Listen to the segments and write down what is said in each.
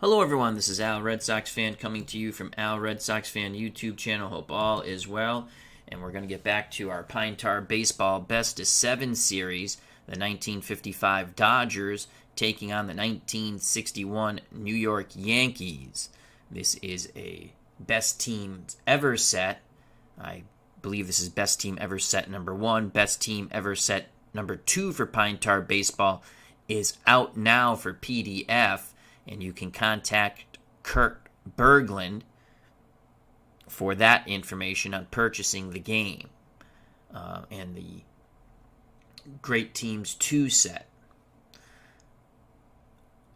Hello everyone, this is Al Red Sox Fan coming to you from Al Red Sox Fan YouTube channel. Hope all is well. And we're going to get back to our Pine Tar Baseball Best of 7 series. The 1955 Dodgers taking on the 1961 New York Yankees. This is a best teams ever set. I believe this is best team ever set number 1. Best team ever set number 2 for Pine Tar Baseball is out now for PDF. And you can contact Kurt Berglund for that information on purchasing the game and the Great Teams 2 set.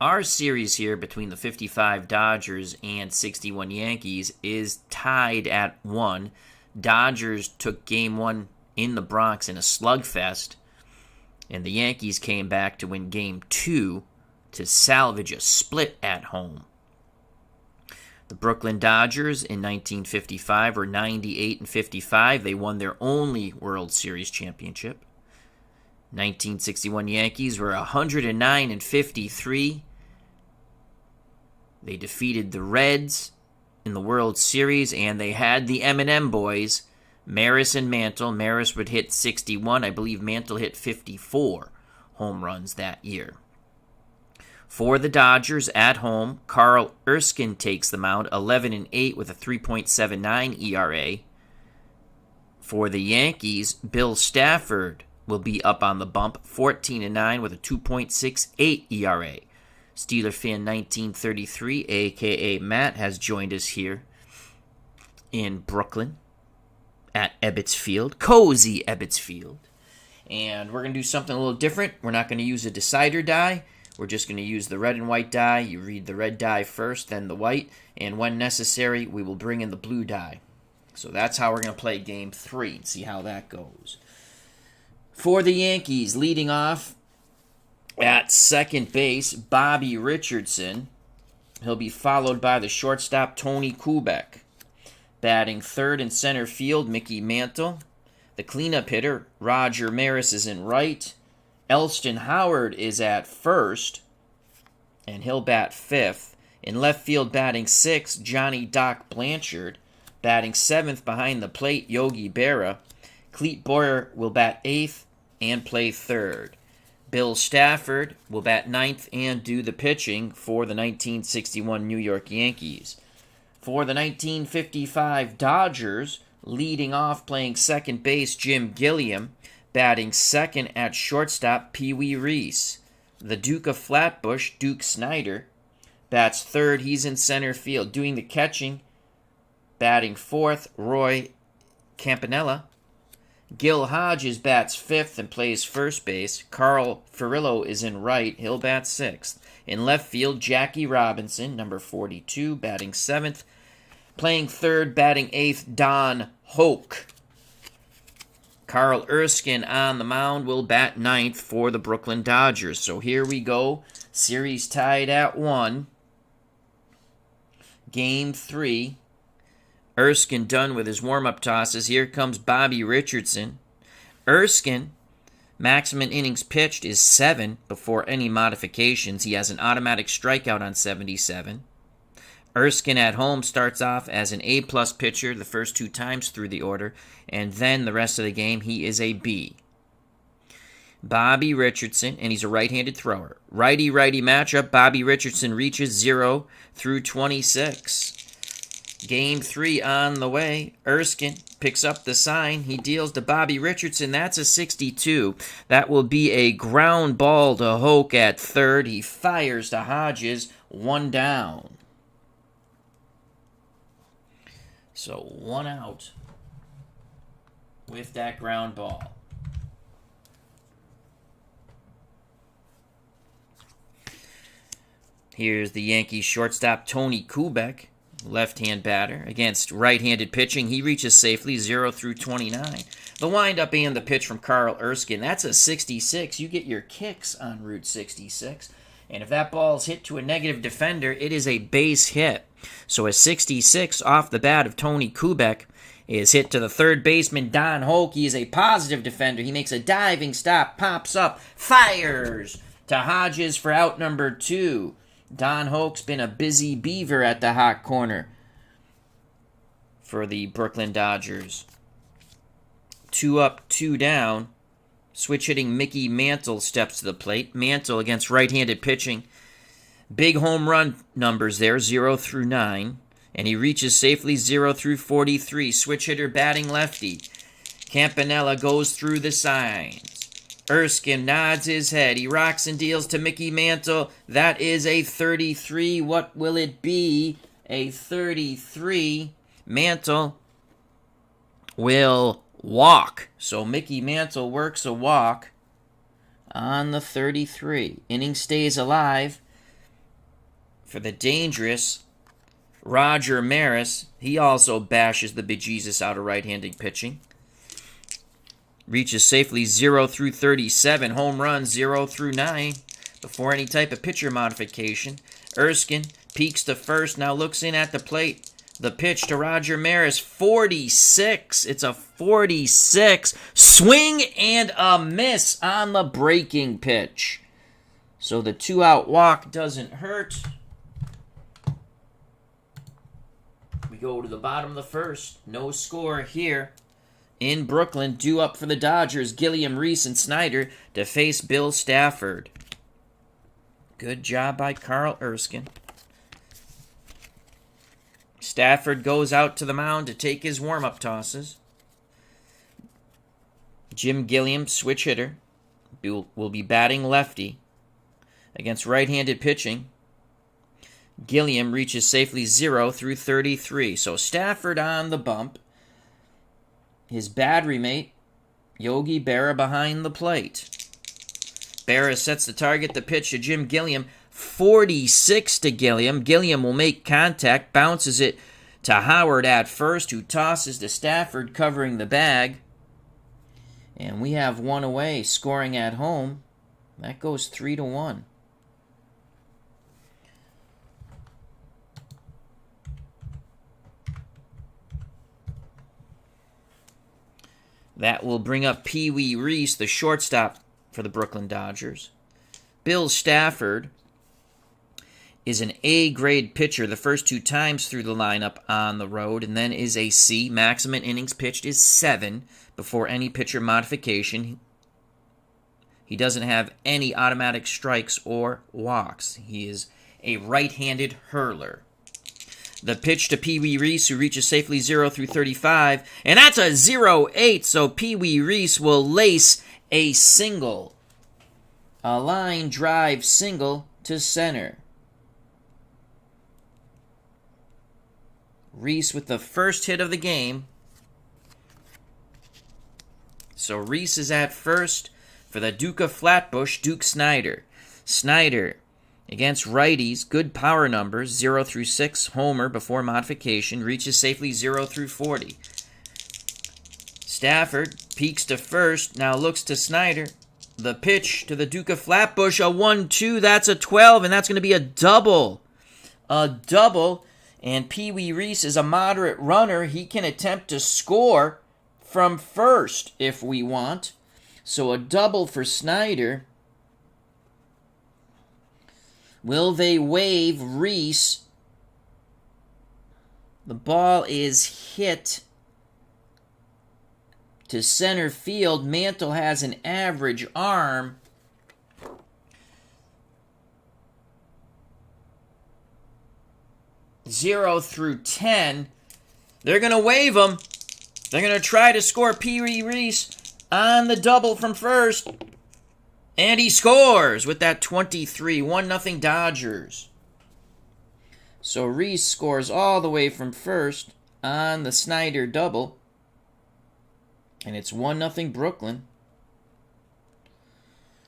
Our series here between the 55 Dodgers and 61 Yankees is tied at 1. Dodgers took Game 1 in the Bronx in a slugfest, and the Yankees came back to win Game 2 to salvage a split at home. The Brooklyn Dodgers in 1955 were 98-55. They won their only World Series championship. 1961 Yankees were 109-53. They defeated the Reds in the World Series, and they had the M&M boys, Maris and Mantle. Maris would hit 61. I believe Mantle hit 54 home runs that year. For the Dodgers at home, Carl Erskine takes the mound, 11-8 with a 3.79 ERA. For the Yankees, Bill Stafford will be up on the bump, 14-9 with a 2.68 ERA. Steeler fan 1933, a.k.a. Matt, has joined us here in Brooklyn at Ebbets Field, cozy Ebbets Field. And we're going to do something a little different. We're not going to use a decider die. We're just going to use the red and white die. You read the red die first, then the white. And when necessary, we will bring in the blue die. So that's how we're going to play Game 3 and see how that goes. For the Yankees, leading off at second base, Bobby Richardson. He'll be followed by the shortstop, Tony Kubek. Batting third and center field, Mickey Mantle. The cleanup hitter, Roger Maris, is in right. Elston Howard is at first, and he'll bat fifth. In left field, batting sixth, Johnny Doc Blanchard. Batting seventh behind the plate, Yogi Berra. Clete Boyer will bat eighth and play third. Bill Stafford will bat ninth and do the pitching for the 1961 New York Yankees. For the 1955 Dodgers, leading off playing second base, Jim Gilliam. Batting second at shortstop, Pee Wee Reese. The Duke of Flatbush, Duke Snyder, bats third. He's in center field. Doing the catching, batting fourth, Roy Campanella. Gil Hodges bats fifth and plays first base. Carl Furillo is in right. He'll bat sixth. In left field, Jackie Robinson, number 42, batting seventh. Playing third, batting eighth, Don Hoke. Carl Erskine on the mound will bat ninth for the Brooklyn Dodgers. So here we go. Series tied at 1. Game 3. Erskine done with his warm-up tosses. Here comes Bobby Richardson. Erskine, maximum innings pitched is 7 before any modifications. He has an automatic strikeout on 77. Erskine at home starts off as an A-plus pitcher the first 2 times through the order, and then the rest of the game he is a B. Bobby Richardson, and he's a right-handed thrower. Righty-righty matchup, Bobby Richardson reaches 0 through 26. Game 3 on the way. Erskine picks up the sign. He deals to Bobby Richardson. That's a 62. That will be a ground ball to Hoke at third. He fires to Hodges. 1 down. So 1 out with that ground ball. Here's the Yankees shortstop, Tony Kubek, left-hand batter. Against right-handed pitching, he reaches safely 0 through 29. The windup and the pitch from Carl Erskine, that's a 66. You get your kicks on Route 66. And if that ball is hit to a negative defender, it is a base hit. So a 66 off the bat of Tony Kubek is hit to the third baseman, Don Hoke. He is a positive defender. He makes a diving stop, pops up, fires to Hodges for out number 2. Don Hoke's been a busy beaver at the hot corner for the Brooklyn Dodgers. 2 up, 2 down. Switch hitting Mickey Mantle steps to the plate. Mantle against right-handed pitching. Big home run numbers there, 0 through 9. And he reaches safely 0 through 43. Switch hitter batting lefty. Campanella goes through the signs. Erskine nods his head. He rocks and deals to Mickey Mantle. That is a 33. What will it be? A 33. Mantle will walk. So Mickey Mantle works a walk on the 33. Inning stays alive for the dangerous Roger Maris. He also bashes the bejesus out of right-handed pitching. Reaches safely 0 through 37. Home runs 0 through 9 before any type of pitcher modification. Erskine peeks to first, now looks in at the plate. The pitch to Roger Maris, 46. It's a 46. Swing and a miss on the breaking pitch. So the 2-out walk doesn't hurt. We go to the bottom of the first. No score here in Brooklyn. Due up for the Dodgers, Gilliam, Reese, and Snyder to face Bill Stafford. Good job by Carl Erskine. Stafford goes out to the mound to take his warm-up tosses. Jim Gilliam, switch hitter, will be batting lefty against right-handed pitching. Gilliam reaches safely 0 through 33. So Stafford on the bump. His battery mate, Yogi Berra, behind the plate. Berra sets the target, the pitch to Jim Gilliam. 46 to Gilliam. Gilliam will make contact, bounces it to Howard at first, who tosses to Stafford, covering the bag. And we have one away, scoring at home. That goes 3-1. That will bring up Pee Wee Reese, the shortstop for the Brooklyn Dodgers. Bill Stafford is an A-grade pitcher the first 2 times through the lineup on the road, and then is a C. Maximum innings pitched is 7 before any pitcher modification. He doesn't have any automatic strikes or walks. He is a right-handed hurler. The pitch to Pee Wee Reese, who reaches safely 0 through 35, and that's a 0-8, so Pee Wee Reese will lace a single. A line drive single to center. Reese with the first hit of the game. So Reese is at first for the Duke of Flatbush, Duke Snyder. Snyder against righties, good power numbers, 0 through 6, homer before modification, reaches safely 0 through 40. Stafford peeks to first, now looks to Snyder. The pitch to the Duke of Flatbush, a 1-2, that's a 12, and that's going to be a double. A double, and Pee Wee Reese is a moderate runner. He can attempt to score from first if we want. So a double for Snyder. Will they wave Reese? The ball is hit to center field. Mantle has an average arm. Zero through 10. They're going to wave him. They're going to try to score Pee Wee Reese on the double from first. And he scores with that 23. 1-0 Dodgers. So Reese scores all the way from first on the Snyder double. And it's 1-0 Brooklyn.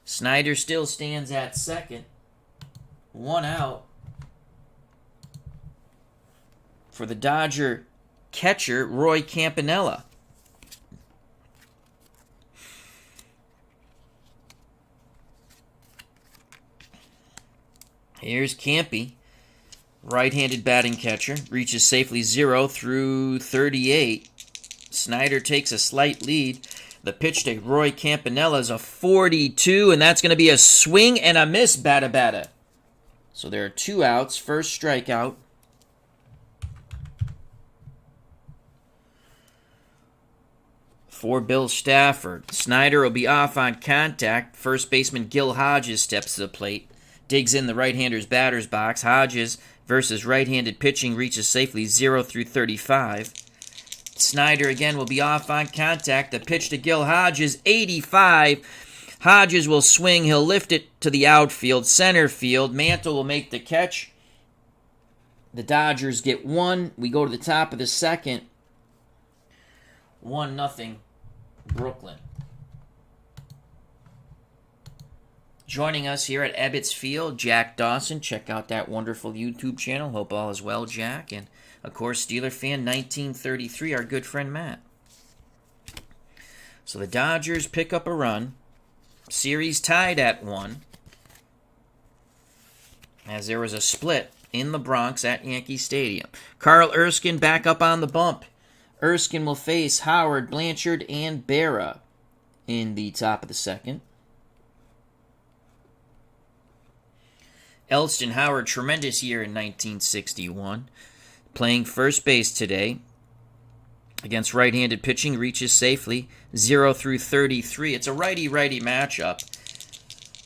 Snyder still stands at second. 1 out for the Dodger catcher, Roy Campanella. Here's Campy, right-handed batting catcher, reaches safely 0 through 38. Snyder takes a slight lead. The pitch to Roy Campanella is a 42, and that's going to be a swing and a miss, bada bada. So there are 2 outs. First strikeout. For Bill Stafford. Snyder will be off on contact. First baseman Gil Hodges steps to the plate. Digs in the right-hander's batter's box. Hodges versus right-handed pitching reaches safely 0-35. Snyder again will be off on contact. The pitch to Gil Hodges, 85. Hodges will swing. He'll lift it to the outfield, center field. Mantle will make the catch. The Dodgers get 1. We go to the top of the second. 1-0 Brooklyn. Joining us here at Ebbets Field, Jack Dawson. Check out that wonderful YouTube channel. Hope all is well, Jack. And, of course, Steeler fan 1933, our good friend Matt. So the Dodgers pick up a run. Series tied at 1. As there was a split in the Bronx at Yankee Stadium. Carl Erskine back up on the bump. Erskine will face Howard, Blanchard, and Berra in the top of the second. Elston Howard, tremendous year in 1961. Playing first base today against right-handed pitching, reaches safely 0-33. It's a righty-righty matchup.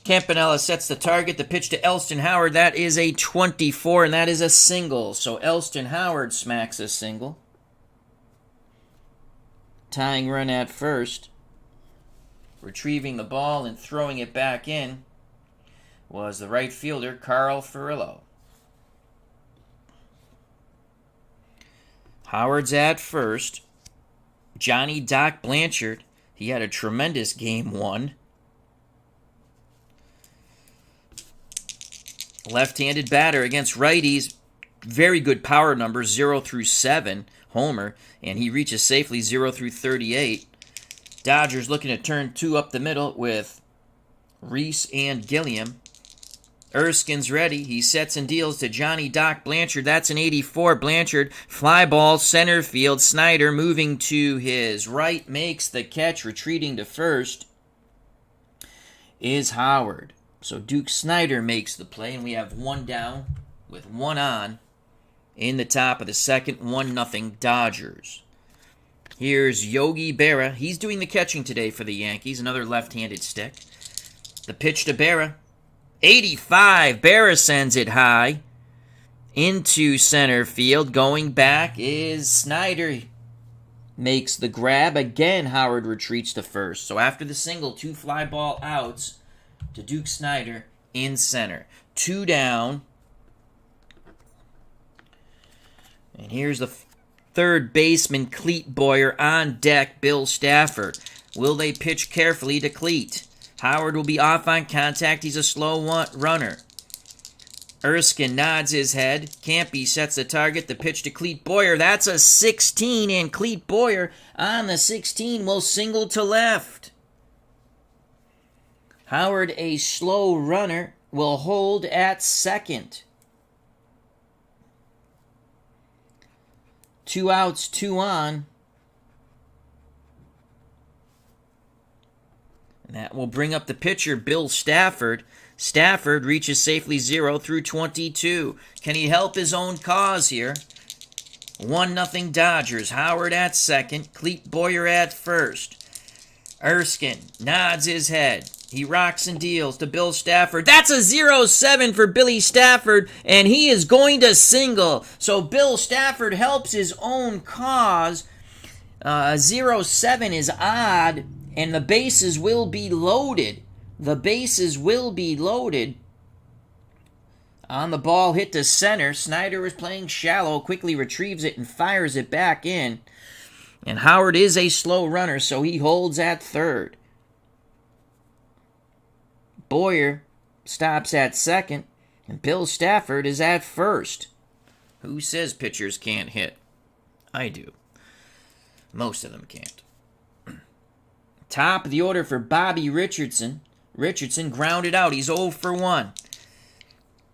Campanella sets the target. The pitch to Elston Howard, that is a 24, and that is a single. So Elston Howard smacks a single. Tying run at first. Retrieving the ball and throwing it back in was the right fielder, Carl Furillo. Howard's at first. Johnny Doc Blanchard, he had a tremendous game 1. Left-handed batter against righties. Very good power numbers, 0-7. Homer, and he reaches safely 0-38. Dodgers looking to turn 2 up the middle with Reese and Gilliam. Erskine's ready. He sets and deals to Johnny Doc Blanchard. That's an 84. Blanchard, fly ball, center field. Snyder moving to his right, makes the catch. Retreating to first is Howard. So Duke Snyder makes the play, and we have 1 down with 1 on. In the top of the second, 1-0 Dodgers. Here's Yogi Berra. He's doing the catching today for the Yankees. Another left-handed stick. The pitch to Berra. 85. Berra sends it high into center field. Going back is Snyder. Makes the grab. Again, Howard retreats to first. So after the single, 2 fly ball outs to Duke Snyder in center. 2 down. And here's the third baseman, Cleet Boyer, on deck, Bill Stafford. Will they pitch carefully to Cleet? Howard will be off on contact. He's a slow runner. Erskine nods his head. Campy sets the target. The pitch to Cleet Boyer. That's a 16, and Cleet Boyer on the 16 will single to left. Howard, a slow runner, will hold at second. 2 outs, 2 on. And that will bring up the pitcher, Bill Stafford. Stafford reaches safely 0-22. Can he help his own cause here? 1-0 Dodgers. Howard at second. Cleet Boyer at first. Erskine nods his head. He rocks and deals to Bill Stafford. That's a 0-7 for Billy Stafford, and he is going to single. So Bill Stafford helps his own cause. 0-7 is odd, and the bases will be loaded. The bases will be loaded. On the ball hit to center. Snyder is playing shallow, quickly retrieves it and fires it back in. And Howard is a slow runner, so he holds at third. Boyer stops at second, and Bill Stafford is at first. Who says pitchers can't hit? I do. Most of them can't. Top of the order for Bobby Richardson. Richardson grounded out. He's 0 for 1.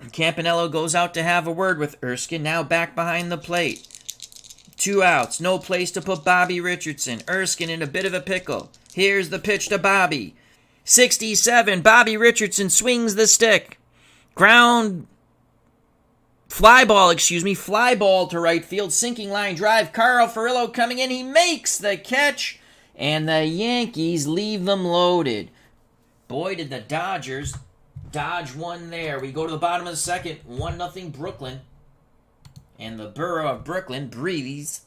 Campanello goes out to have a word with Erskine, now back behind the plate. 2 outs, no place to put Bobby Richardson. Erskine in a bit of a pickle. Here's the pitch to Bobby. 67, Bobby Richardson swings the stick. Ground Fly ball to right field. Sinking line drive. Carl Furillo coming in. He makes the catch. And the Yankees leave them loaded. Boy, did the Dodgers dodge one there. We go to the bottom of the second. 1-0 Brooklyn. And the borough of Brooklyn breathes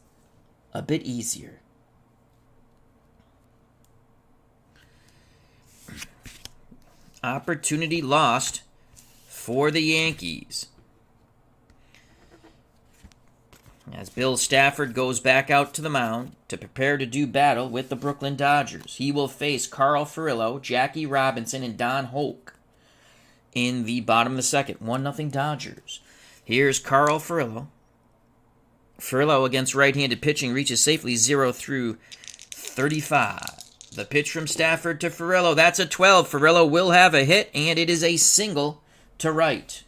a bit easier. Opportunity lost for the Yankees. As Bill Stafford goes back out to the mound to prepare to do battle with the Brooklyn Dodgers. He will face Carl Furillo, Jackie Robinson, and Don Hoke in the bottom of the second. 1-0 Dodgers. Here's Carl Furillo. Furillo against right-handed pitching reaches safely 0 through 35. The pitch from Stafford to Furillo. That's a 12. Furillo will have a hit, and it is a single to right.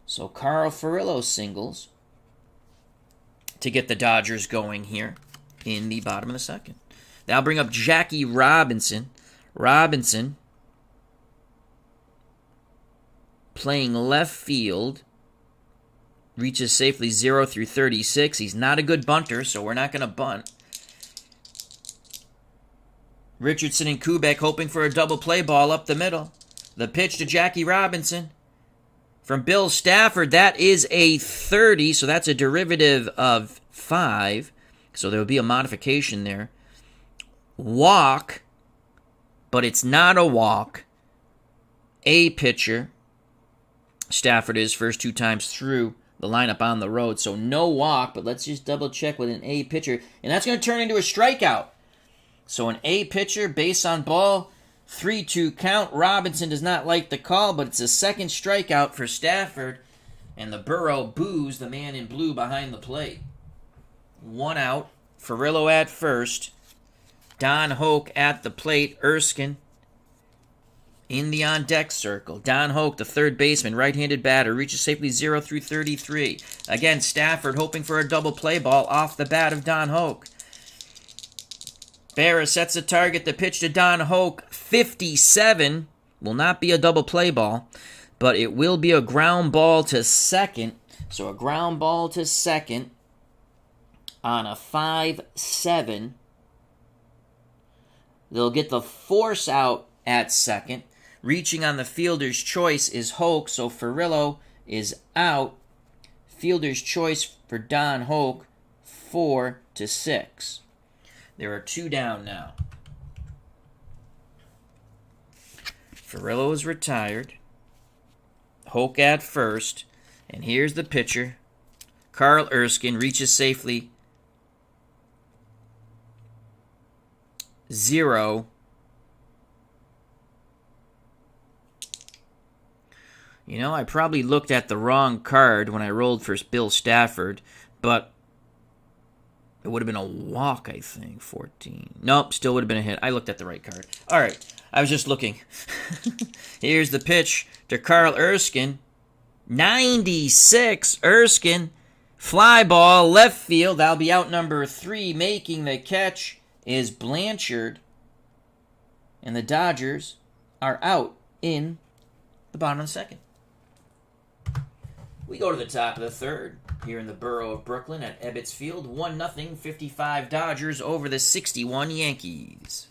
So Carl Furillo singles to get the Dodgers going here in the bottom of the second. That'll bring up Jackie Robinson. Robinson playing left field. Reaches safely 0 through 36. He's not a good bunter, so we're not going to bunt. Richardson and Kubek hoping for a double play ball up the middle. The pitch to Jackie Robinson. From Bill Stafford, that is a 30, so that's a derivative of 5. So there will be a modification there. Walk, but it's not a walk. A pitcher. Stafford is first 2 times through the lineup on the road, so no walk, but let's just double check with an A pitcher. And that's going to turn into a strikeout. So an A pitcher, base on ball, 3-2 count. Robinson does not like the call, but it's a second strikeout for Stafford. And the borough boos the man in blue behind the plate. 1 out. Furillo at first. Don Hoke at the plate. Erskine in the on-deck circle. Don Hoke, the third baseman, right-handed batter, reaches safely 0 through 33. Again, Stafford hoping for a double play ball off the bat of Don Hoke. Barra sets a target. The pitch to Don Hoke, 57. Will not be a double play ball, but it will be a ground ball to second. So a ground ball to second on a 5-7. They'll get the force out at second. Reaching on the fielder's choice is Hoke, so Furillo is out. Fielder's choice for Don Hoke, 4-6. There are 2 down now. Furillo is retired. Hoke at first. And here's the pitcher. Carl Erskine reaches safely 0. You know, I probably looked at the wrong card when I rolled for Bill Stafford, but it would have been a walk, I think. 14. Nope, still would have been a hit. I looked at the right card. All right, I was just looking. Here's the pitch to Carl Erskine. 96, Erskine. Fly ball, left field. That'll be out number 3. Making the catch is Blanchard. And the Dodgers are out in the bottom of the second. We go to the top of the third here in the borough of Brooklyn at Ebbets Field. 1-0, 55 Dodgers over the 61 Yankees.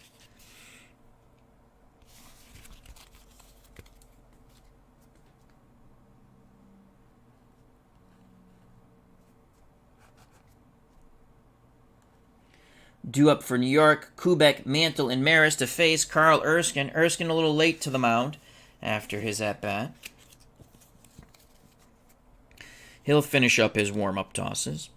Due up for New York, Kubek, Mantle, and Maris to face Carl Erskine. Erskine a little late to the mound after his at-bat. He'll finish up his warm-up tosses.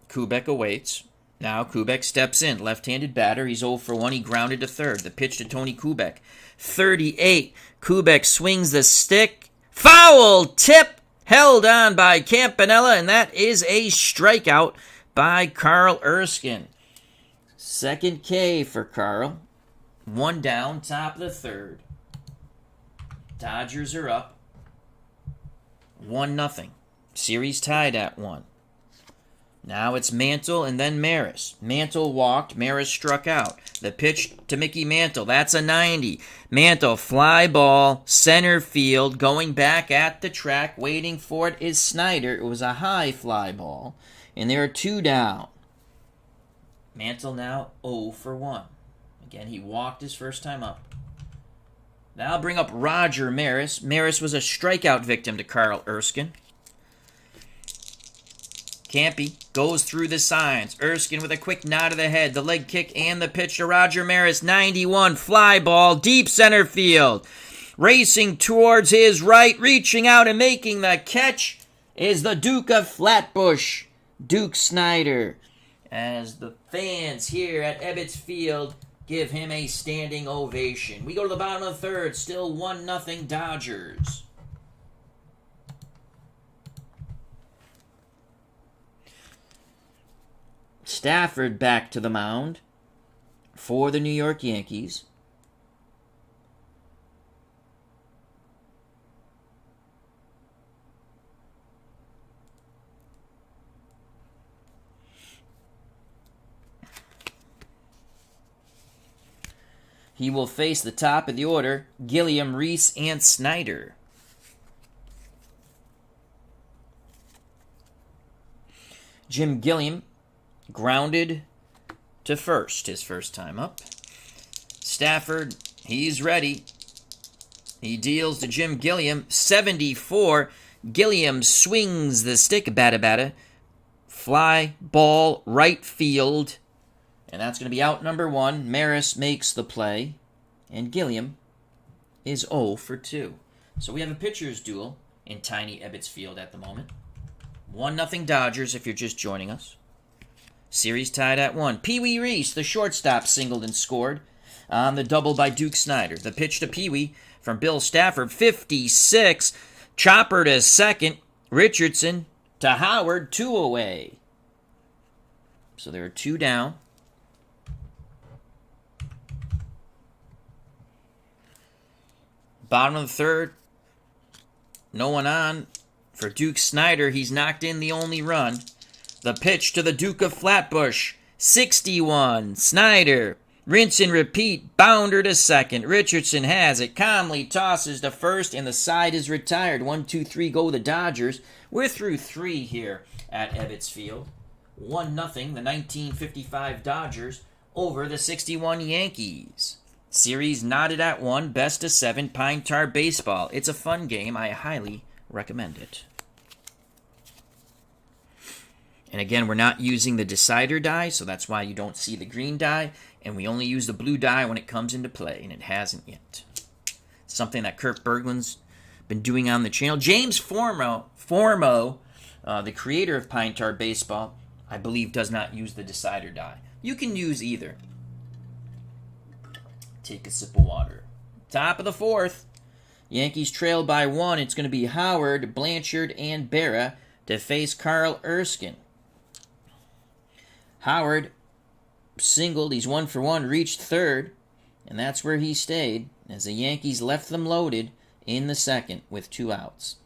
Kubek awaits. Now Kubek steps in. Left-handed batter. He's 0 for 1. He grounded to third. The pitch to Tony Kubek. 38. Kubek swings the stick. Foul tip. Held on by Campanella, and that is a strikeout by Carl Erskine. Second K for Carl. 1 down, top of the third. Dodgers are up 1-0. Series tied at 1. Now it's Mantle and then Maris. Mantle walked. Maris struck out. The pitch to Mickey Mantle. That's a 90. Mantle, fly ball, center field, going back at the track. Waiting for it is Snyder. It was a high fly ball. And there are 2 down. Mantle now 0 for 1. Again, he walked his first time up. Now I'll bring up Roger Maris. Maris was a strikeout victim to Carl Erskine. Campy goes through the signs. Erskine with a quick nod of the head. The leg kick and the pitch to Roger Maris. 91, fly ball, deep center field. Racing towards his right, reaching out and making the catch is the Duke of Flatbush, Duke Snyder. As the fans here at Ebbets Field give him a standing ovation. We go to the bottom of the third. Still 1-0 Dodgers. Stafford back to the mound for the New York Yankees. He will face the top of the order, Gilliam, Reese, and Snyder. Jim Gilliam grounded to first his first time up. Stafford, he's ready. He deals to Jim Gilliam, 74. Gilliam swings the stick, batta. Fly ball, right field. And that's going to be out number 1. Maris makes the play. And Gilliam is 0 for 2. So we have a pitcher's duel in tiny Ebbets Field at the moment. 1-0 Dodgers if you're just joining us. Series tied at 1. Pee Wee Reese, the shortstop, singled and scored on the double by Duke Snyder. The pitch to Pee Wee from Bill Stafford, 56. Chopper to second. Richardson to Howard, 2 away. So there are 2 down. Bottom of the third. No one on for Duke Snyder. He's knocked in the only run. The pitch to the Duke of Flatbush. 61. Snyder. Rinse and repeat. Bounder to second. Richardson has it. Calmly tosses to first, and the side is retired. 1, 2, 3 go the Dodgers. We're through 3 here at Ebbets Field. 1-0, the 1955 Dodgers over the 61 Yankees. Series knotted at 1, best of 7, Pine Tar Baseball. It's a fun game. I highly recommend it. And again, we're not using the decider die, so that's why you don't see the green die. And we only use the blue die when it comes into play, and it hasn't yet. Something that Kurt Berglund's been doing on the channel. James Formo, the creator of Pine Tar Baseball, I believe does not use the decider die. You can use either. Take a sip of water. Top of the 4th. Yankees trail by 1. It's going to be Howard, Blanchard, and Berra to face Carl Erskine. Howard singled. He's 1 for 1, reached third, and that's where he stayed as the Yankees left them loaded in the second with 2 outs.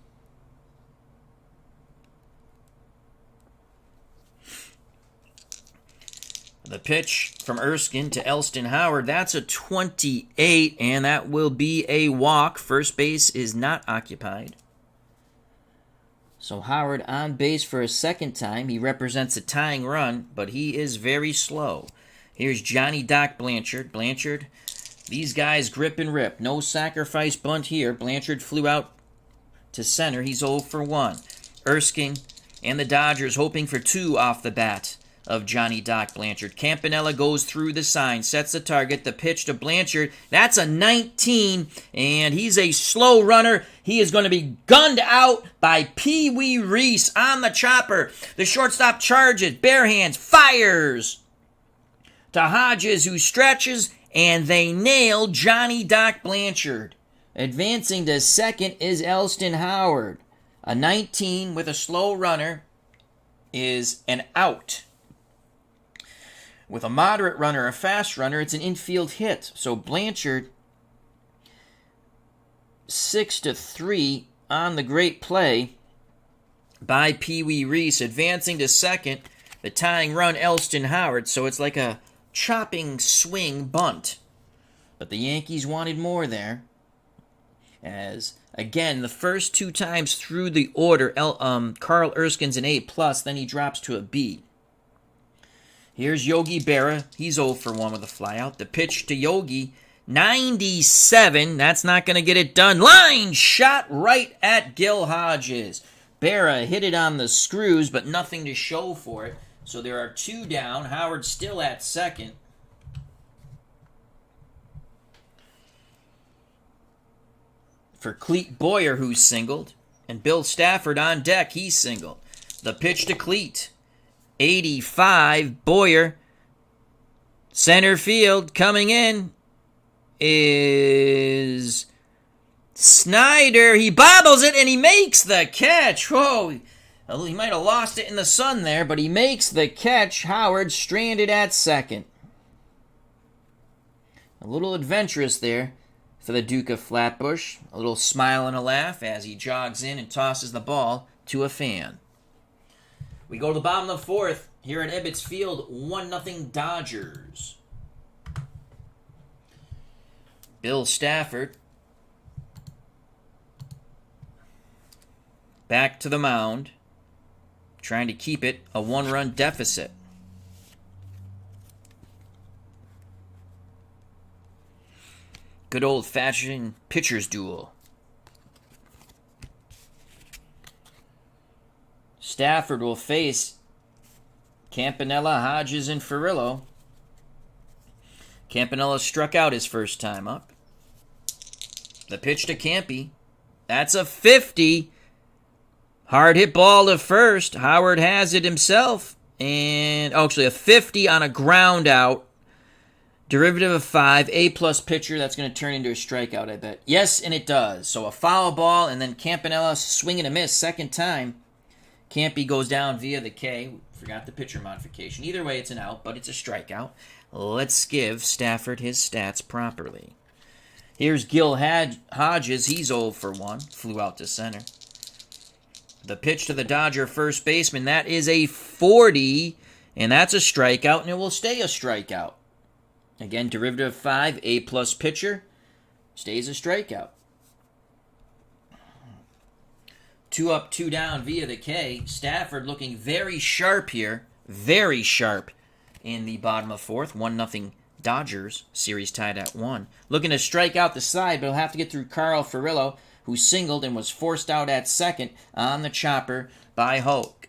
The pitch from Erskine to Elston Howard, that's a 28, and that will be a walk. First base is not occupied. So Howard on base for a second time. He represents a tying run, but he is very slow. Here's Johnny Doc Blanchard. Blanchard, these guys grip and rip. No sacrifice bunt here. Blanchard flew out to center. He's 0 for 1. Erskine and the Dodgers hoping for 2 off the bat of Johnny Doc Blanchard. Campanella goes through the sign, sets the target, the pitch to Blanchard. That's a 19, and he's a slow runner. He is going to be gunned out by Pee Wee Reese on the chopper. The shortstop charges, bare hands, fires to Hodges, who stretches, and they nail Johnny Doc Blanchard. Advancing to second is Elston Howard. A 19 with a slow runner is an out. With a moderate runner, a fast runner, it's an infield hit. So Blanchard, 6-3 on the great play by Pee Wee Reese. Advancing to second the tying run, Elston Howard, so it's like a chopping swing bunt. But the Yankees wanted more there. As, again, the first 2 times through the order, Carl Erskine's an A+, then he drops to a B. Here's Yogi Berra. He's 0 for 1 with a flyout. The pitch to Yogi, 97. That's not going to get it done. Line shot right at Gil Hodges. Berra hit it on the screws, but nothing to show for it. So there are 2 down. Howard still at second. For Cleet Boyer, who's singled. And Bill Stafford on deck. He's singled. The pitch to Cleet. 85. Boyer. Center field coming in is Snyder. He bobbles it and he makes the catch. Whoa. He might have lost it in the sun there, but he makes the catch. Howard stranded at second. A little adventurous there for the Duke of Flatbush. A little smile and a laugh as he jogs in and tosses the ball to a fan. We go to the bottom of the 4th here at Ebbets Field. 1-0 Dodgers. Bill Stafford back to the mound, trying to keep it a 1-run deficit. Good old-fashioned pitcher's duel. Stafford will face Campanella, Hodges, and Ferrillo. Campanella struck out his first time up. The pitch to Campy. That's a 50. Hard hit ball to first. Howard has it himself. And actually a 50 on a ground out. Derivative of 5, A+ pitcher. That's going to turn into a strikeout, I bet. Yes, and it does. So a foul ball, and then Campanella swing and a miss. Second time, Campy goes down via the K. Forgot the pitcher modification. Either way, it's an out, but it's a strikeout. Let's give Stafford his stats properly. Here's Gil Hodges. He's 0 for 1. Flew out to center. The pitch to the Dodger first baseman. That is a 40, and that's a strikeout, and it will stay a strikeout. Again, derivative of 5, A+ pitcher, stays a strikeout. 2 up, 2 down via the K. Stafford looking very sharp here. Very sharp in the bottom of 4th. 1-0 Dodgers. Series tied at 1. Looking to strike out the side, but he'll have to get through Carl Ferrillo, who singled and was forced out at second on the chopper by Hoke.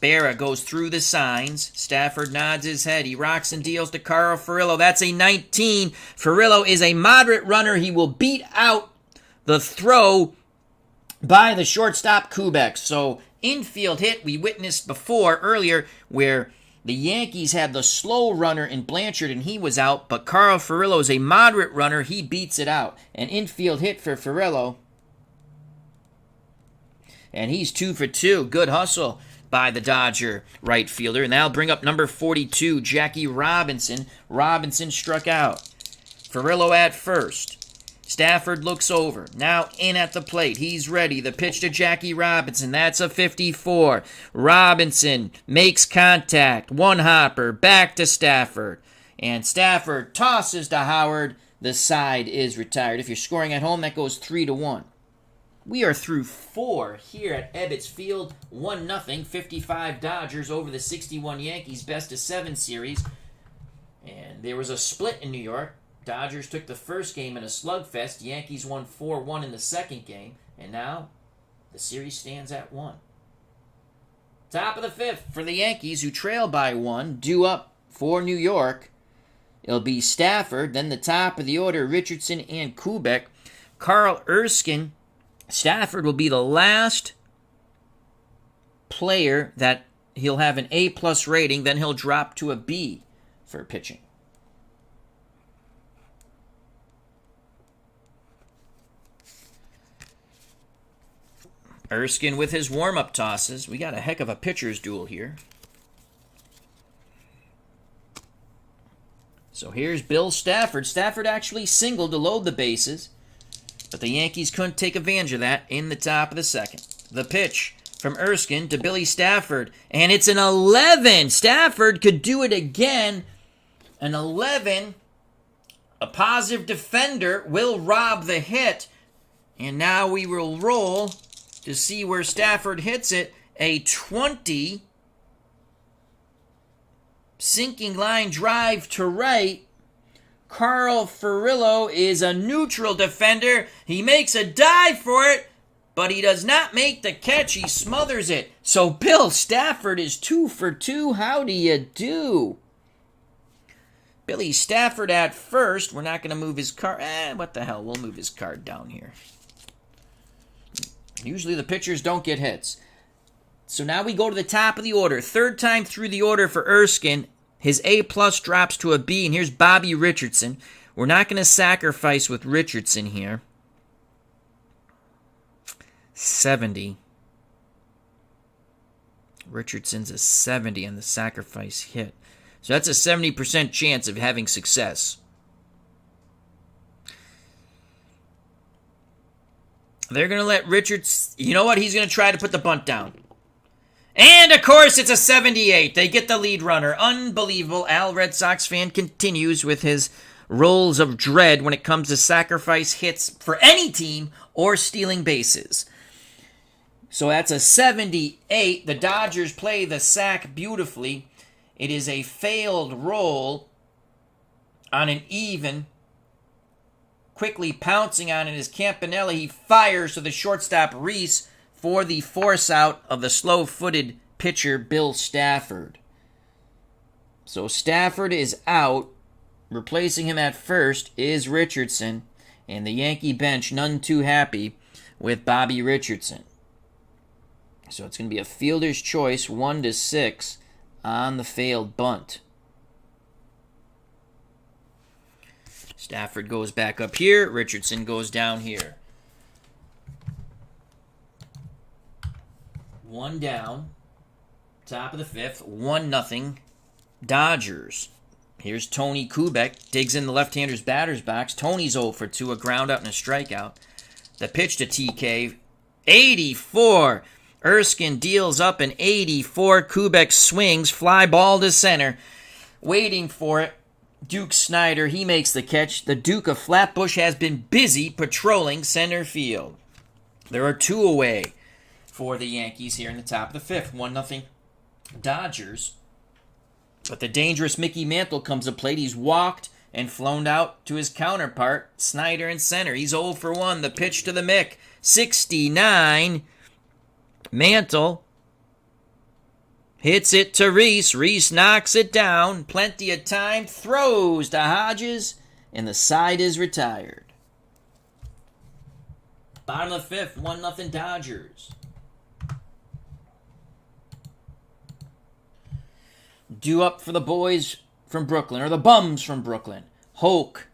Berra goes through the signs. Stafford nods his head. He rocks and deals to Carl Ferrillo. That's a 19. Ferrillo is a moderate runner. He will beat out the throw by the shortstop Kubek. So infield hit we witnessed before earlier where the Yankees had the slow runner in Blanchard and he was out, but Carl Ferrillo is a moderate runner. He beats it out. An infield hit for Ferrillo. And he's 2 for 2. Good hustle by the Dodger right fielder. And that'll bring up number 42, Jackie Robinson. Robinson struck out. Ferrillo at first. Stafford looks over. Now in at the plate. He's ready. The pitch to Jackie Robinson. That's a 54. Robinson makes contact. One hopper. Back to Stafford. And Stafford tosses to Howard. The side is retired. If you're scoring at home, that goes 3-1. We are through 4 here at Ebbets Field. 1-0, 55 Dodgers over the 61 Yankees, best of 7 series. And there was a split in New York. Dodgers took the first game in a slugfest. Yankees won 4-1 in the second game. And now the series stands at 1. Top of the 5th for the Yankees, who trail by 1, due up for New York. It'll be Stafford, then the top of the order, Richardson and Kubek. Carl Erskine. Stafford will be the last player that he'll have an A+ rating, then he'll drop to a B for pitching. Erskine with his warm-up tosses. We got a heck of a pitcher's duel here. So here's Bill Stafford. Stafford actually singled to load the bases, but the Yankees couldn't take advantage of that in the top of the 2nd. The pitch from Erskine to Billy Stafford. And it's an 11. Stafford could do it again. An 11. A positive defender will rob the hit. And now we will roll to see where Stafford hits it. A 20. Sinking line drive to right. Carl Furillo is a neutral defender. He makes a dive for it, but he does not make the catch. He smothers it. So Bill Stafford is 2 for 2. How do you do? Billy Stafford at first. We're not going to move his card. What the hell? We'll move his card down here. Usually the pitchers don't get hits. So now we go to the top of the order. Third time through the order for Erskine. His A-plus drops to a B, and here's Bobby Richardson. We're not going to sacrifice with Richardson here. 70. Richardson's a 70 on the sacrifice hit. So that's a 70% chance of having success. They're going to let Richards... You know what? He's going to try to put the bunt down. And, of course, it's a 78. They get the lead runner. Unbelievable. Al, Red Sox fan, continues with his rolls of dread when it comes to sacrifice hits for any team or stealing bases. So that's a 78. The Dodgers play the sack beautifully. It is a failed roll on an even. Quickly pouncing on it is Campanella. He fires to the shortstop, Reese, for the force out of the slow-footed pitcher, Bill Stafford. So Stafford is out. Replacing him at first is Richardson. And the Yankee bench none too happy with Bobby Richardson. So it's going to be a fielder's choice, 1-6 on the failed bunt. Stafford goes back up here. Richardson goes down here. One down. Top of the fifth. 1-0. Dodgers. Here's Tony Kubek. Digs in the left-hander's batter's box. Tony's 0 for 2. A ground out and a strikeout. The pitch to TK. 84. Erskine deals up an 84. Kubek swings. Fly ball to center. Waiting for it. Duke Snyder, he makes the catch. The Duke of Flatbush has been busy patrolling center field. There are 2 away for the Yankees here in the top of the fifth. 1-0 Dodgers. But the dangerous Mickey Mantle comes to plate. He's walked and flown out to his counterpart, Snyder in center. He's 0 for 1. The pitch to the Mick. 69. Mantle hits it to Reese. Reese knocks it down. Plenty of time. Throws to Hodges. And the side is retired. Bottom of the fifth. 1-0 Dodgers. Due up for the boys from Brooklyn, or the bums from Brooklyn. Hoke,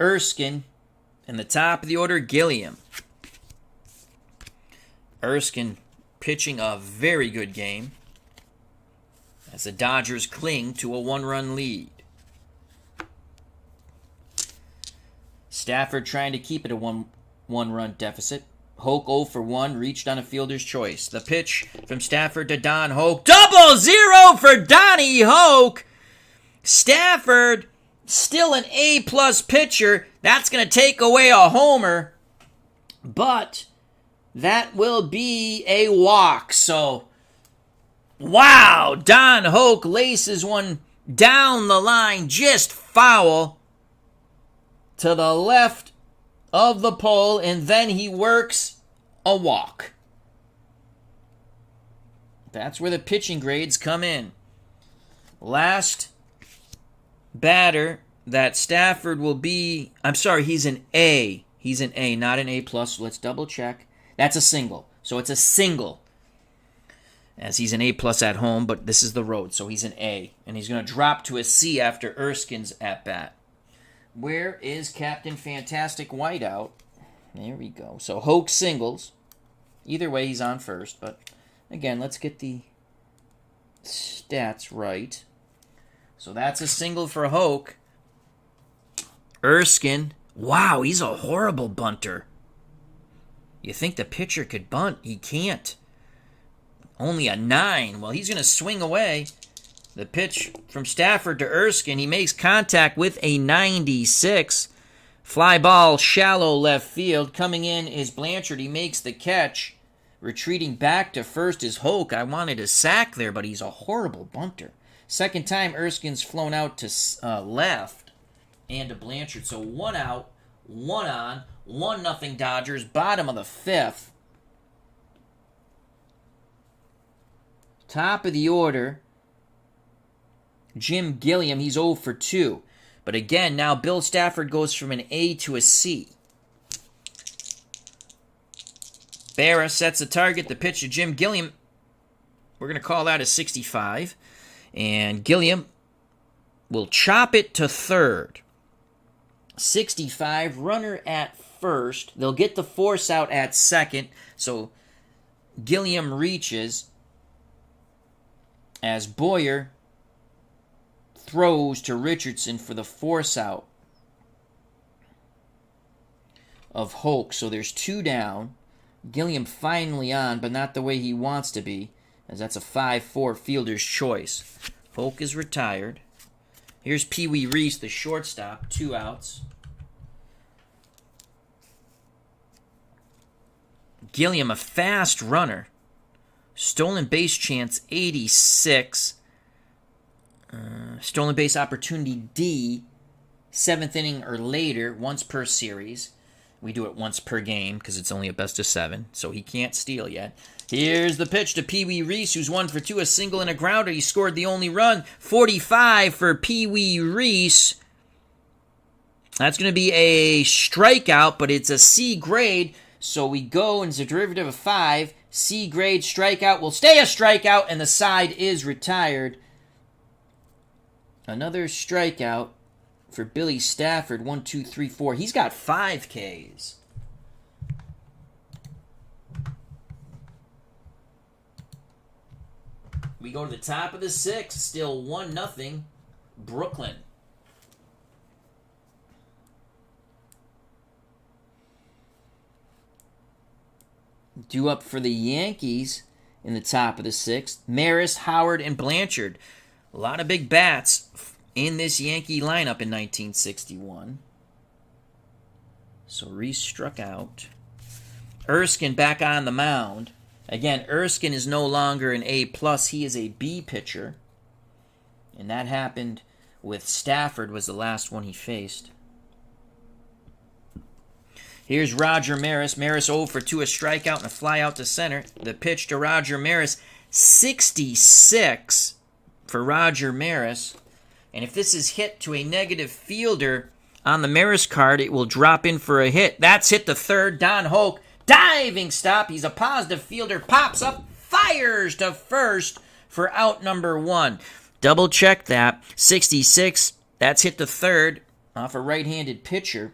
Erskine, and the top of the order, Gilliam. Erskine pitching a very good game as the Dodgers cling to a 1-run lead. Stafford trying to keep it a one-run deficit. Hoke 0 for 1, reached on a fielder's choice. The pitch from Stafford to Don Hoke. 0-0 for Donnie Hoke. Stafford, still an A-plus pitcher. That's going to take away a homer. But that will be a walk. So, wow. Don Hoke laces one down the line, just foul to the left of the pole, and then he works a walk. That's where the pitching grades come in. Last batter that Stafford will be... I'm sorry, he's an A. He's an A, not an A+. So let's double check. That's a single. So it's a single. As he's an A+ at home, but this is the road, so he's an A. And he's going to drop to a C after Erskine's at-bat. Where is Captain Fantastic Whiteout? There we go. So Hoke singles. Either way, he's on first. But again, let's get the stats right. So that's a single for Hoke. Erskine. Wow, he's a horrible bunter. You think the pitcher could bunt. He can't. Only a 9. Well, he's going to swing away. The pitch from Stafford to Erskine. He makes contact with a 96. Fly ball, shallow left field. Coming in is Blanchard. He makes the catch. Retreating back to first is Hoke. I wanted a sack there, but he's a horrible bunter. Second time Erskine's flown out to left and to Blanchard. So 1 out, 1 on, 1-0 Dodgers. Bottom of the 5th. Top of the order, Jim Gilliam. He's 0 for 2. But again, now Bill Stafford goes from an A to a C. Berra sets a target. The pitch to Jim Gilliam. We're going to call that a 65. And Gilliam will chop it to third. 65. Runner at first. They'll get the force out at second. So Gilliam reaches as Boyer throws to Richardson for the force out of Hoke. So there's 2 down. Gilliam finally on, but not the way he wants to be, as that's a 5-4 fielder's choice. Hoke is retired. Here's Pee Wee Reese, the shortstop, 2 outs. Gilliam, a fast runner. Stolen base chance, 86. Stolen base opportunity D, 7th inning or later, once per series. We do it once per game because it's only a best of 7, so he can't steal yet. Here's the pitch to Pee Wee Reese, who's 1 for 2, a single and a grounder. He scored the only run. 45 for Pee Wee Reese. That's going to be a strikeout, but it's a C grade, so we go, and it's a derivative of 5. C grade strikeout will stay a strikeout, and the side is retired. Another strikeout for Billy Stafford. 1, 2, 3, 4. He's got 5 Ks. We go to the top of the 6th. Still 1-0 Brooklyn. Due up for the Yankees in the top of the 6th. Maris, Howard, and Blanchard. A lot of big bats in this Yankee lineup in 1961. So Reese struck out. Erskine back on the mound. Again, Erskine is no longer an A+. He is a B pitcher. And that happened with Stafford, was the last one he faced. Here's Roger Maris. Maris 0 for 2, a strikeout and a fly out to center. The pitch to Roger Maris, 66 for Roger Maris. And if this is hit to a negative fielder on the Maris card, it will drop in for a hit. That's hit to third. Don Hoke, diving stop. He's a positive fielder. Pops up, fires to first for out number 1. Double check that. 66. That's hit to third off a right-handed pitcher.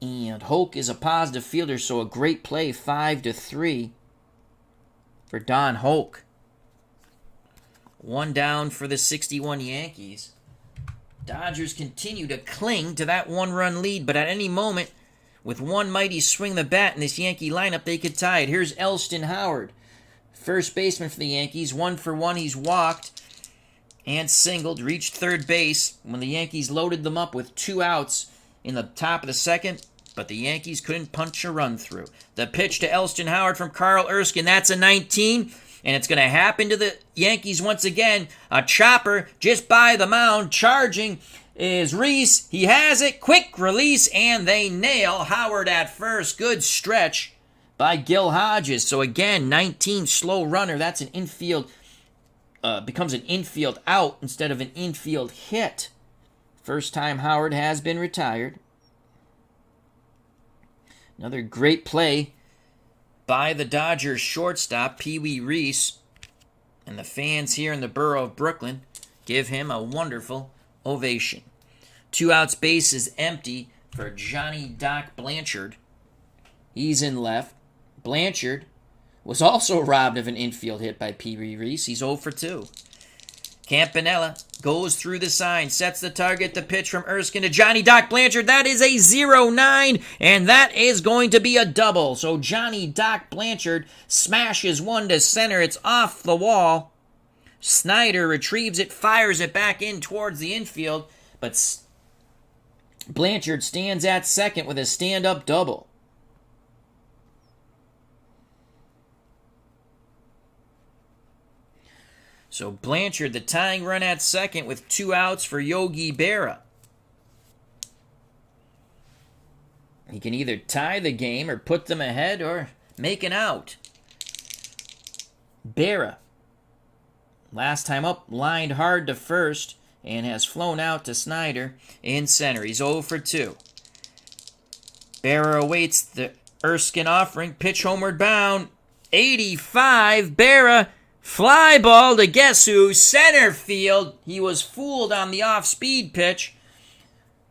And Hoke is a positive fielder, so a great play, 5-3 for Don Hoke. 1 down for the 61 Yankees. Dodgers continue to cling to that 1-run lead, but at any moment, with one mighty swing of the bat in this Yankee lineup, they could tie it. Here's Elston Howard, first baseman for the Yankees. 1 for 1, he's walked and singled, reached third base when the Yankees loaded them up with 2 outs in the top of the 2nd, but the Yankees couldn't punch a run through. The pitch to Elston Howard from Carl Erskine, that's a 19. And it's going to happen to the Yankees once again. A chopper just by the mound. Charging is Reese. He has it. Quick release, and they nail Howard at first. Good stretch by Gil Hodges. So again, 19, slow runner. That's an infield, becomes an infield out instead of an infield hit. First time Howard has been retired. Another great play by the Dodgers shortstop, Pee Wee Reese. And the fans here in the borough of Brooklyn give him a wonderful ovation. 2 outs, base is empty for Johnny Doc Blanchard. He's in left. Blanchard was also robbed of an infield hit by Pee Wee Reese. He's 0 for 2. Campanella goes through the sign, sets the target, the pitch from Erskine to Johnny Doc Blanchard. That is a 0-9, and that is going to be a double. So Johnny Doc Blanchard smashes one to center. It's off the wall. Snyder retrieves it, fires it back in towards the infield, but Blanchard stands at second with a stand-up double. So Blanchard, the tying run at second with 2 outs for Yogi Berra. He can either tie the game or put them ahead or make an out. Berra, last time up, lined hard to first and has flown out to Snyder in center. He's 0 for 2. Berra awaits the Erskine offering. Pitch homeward bound. 85. Berra. Fly ball to guess who? Center field. He was fooled on the off-speed pitch.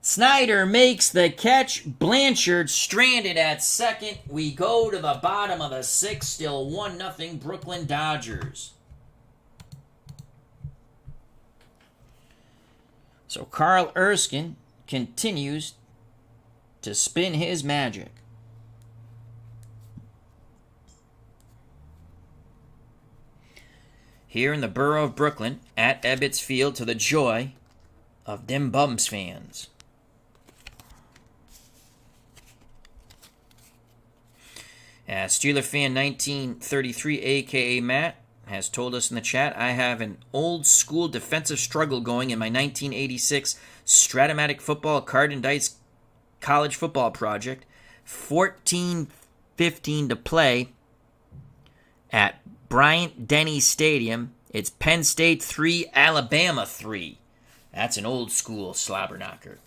Snyder makes the catch. Blanchard stranded at second. We go to the bottom of the 6th. Still 1-0 Brooklyn Dodgers. So Carl Erskine continues to spin his magic. Here in the borough of Brooklyn, at Ebbets Field, to the joy of them Bums fans. Steeler fan 1933, a.k.a. Matt, has told us in the chat, I have an old school defensive struggle going in my 1986 Stratomatic Football Card and Dice College Football Project. 14:15 to play at Bryant-Denny Stadium. It's Penn State 3, Alabama 3. That's an old school slobber knocker.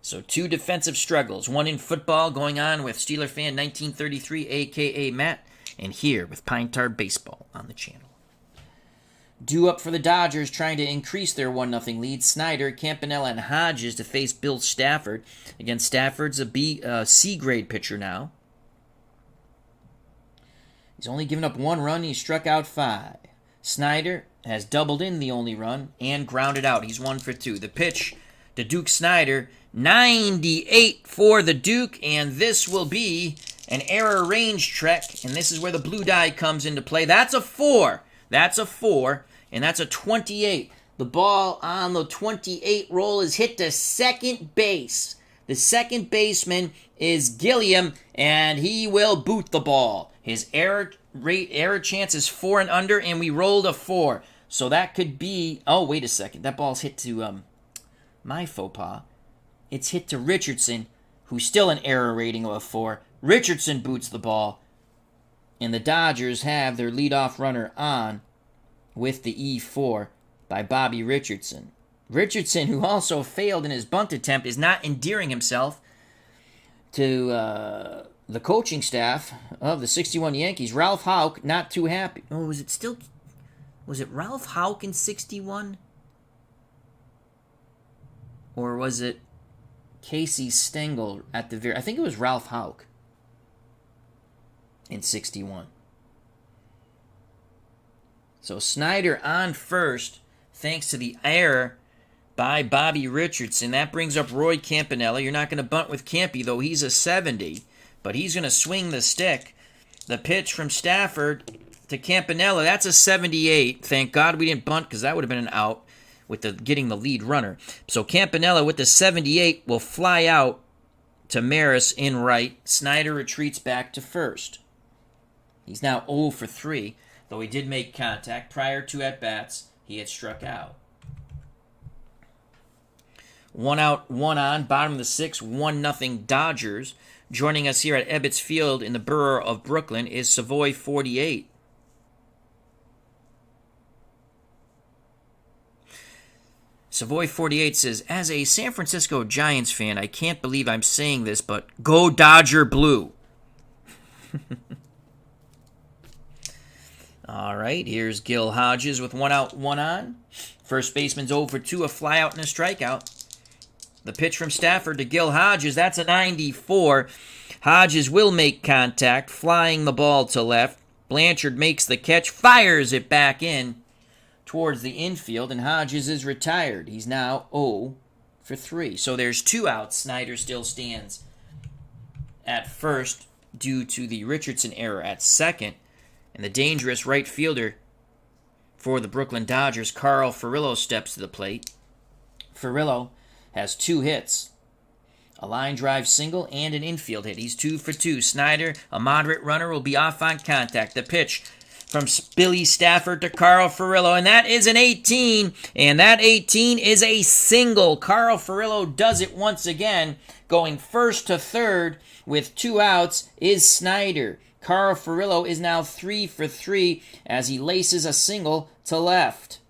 So 2 defensive struggles. One in football going on with Steeler fan 1933, a.k.a. Matt, and here with Pine Tar Baseball on the channel. Due up for the Dodgers, trying to increase their 1-0 lead. Snyder, Campanella, and Hodges to face Bill Stafford. Again, Stafford's a C-grade pitcher now. He's only given up 1 run. He struck out 5. Snyder has doubled in the only run and grounded out. He's 1 for 2. The pitch to Duke Snyder, 98 for the Duke, and this will be an error range trek, and this is where the blue die comes into play. That's a 4. That's a 4, and that's a 28. The ball on the 28 roll is hit to second base. The second baseman is Gilliam, and he will boot the ball. His error chance is 4 and under, and we rolled a 4. So that could be... Oh, wait a second. That ball's hit to... my faux pas. It's hit to Richardson, who's still an error rating of a 4. Richardson boots the ball, and the Dodgers have their leadoff runner on with the E4 by Bobby Richardson. Richardson, who also failed in his bunt attempt, is not endearing himself to the coaching staff of the 61 Yankees. Ralph Houck, not too happy. Oh, was it Ralph Houck in 61? Or was it Casey Stengel at the I think it was Ralph Houck in 61. So Snyder on first, thanks to the error by Bobby Richardson. That brings up Roy Campanella. You're not going to bunt with Campy, though he's a 70, but he's going to swing the stick. The pitch from Stafford to Campanella, that's a 78. Thank God we didn't bunt, because that would have been an out with getting the lead runner. So Campanella with the 78 will fly out to Maris in right. Snyder retreats back to first. He's now 0 for 3, though he did make contact. Prior to at-bats, he had struck out. 1 out, 1 on, bottom of the 6th, 1-0 Dodgers. Joining us here at Ebbets Field in the borough of Brooklyn is Savoy 48. Savoy 48 says, as a San Francisco Giants fan, I can't believe I'm saying this, but go Dodger Blue. All right, here's Gil Hodges with 1 out, 1 on. First baseman's 0 for 2, a flyout and a strikeout. The pitch from Stafford to Gil Hodges, that's a 94. Hodges will make contact, flying the ball to left. Blanchard makes the catch, fires it back in towards the infield, and Hodges is retired. He's now 0 for 3. So there's 2 outs. Snyder still stands at first due to the Richardson error at second. And the dangerous right fielder for the Brooklyn Dodgers, Carl Furillo, steps to the plate. Furillo has 2 hits, a line drive single, and an infield hit. He's 2 for 2. Snyder, a moderate runner, will be off on contact. The pitch from Billy Stafford to Carl Furillo, and that is an 18, and that 18 is a single. Carl Furillo does it once again. Going first to third with 2 outs is Snyder. Carl Furillo is now 3 for 3 as he laces a single to left.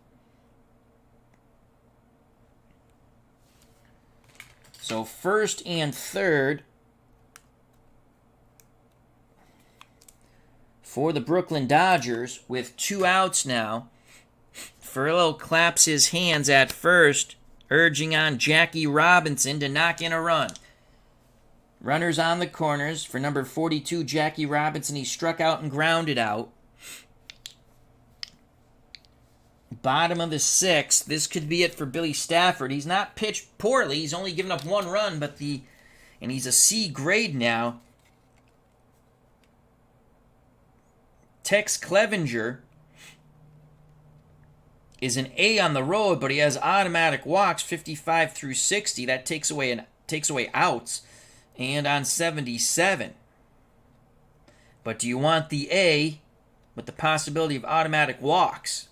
So first and third for the Brooklyn Dodgers with 2 outs now. Furillo claps his hands at first, urging on Jackie Robinson to knock in a run. Runners on the corners for number 42, Jackie Robinson. He struck out and grounded out. Bottom of the 6th. This could be it for Billy Stafford. He's not pitched poorly. He's only given up 1 run, and he's a C grade now. Tex Clevenger is an A on the road, but he has automatic walks 55 through 60. That takes away outs, and on 77. But do you want the A with the possibility of automatic walks?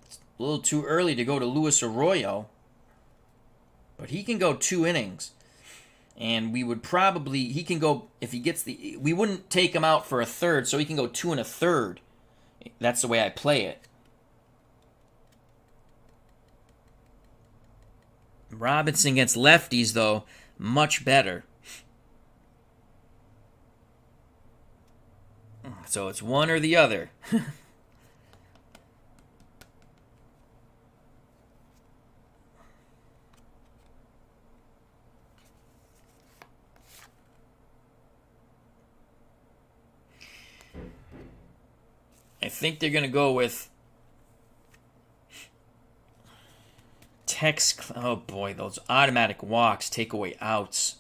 It's a little too early to go to Luis Arroyo, but he can go 2 innings. And we would probably, he can go, if he gets we wouldn't take him out for a third, so he can go 2 1/3. That's the way I play it. Robinson against lefties, though, much better. So it's one or the other. I think they're going to go with Tex. Oh boy, those automatic walks take away outs.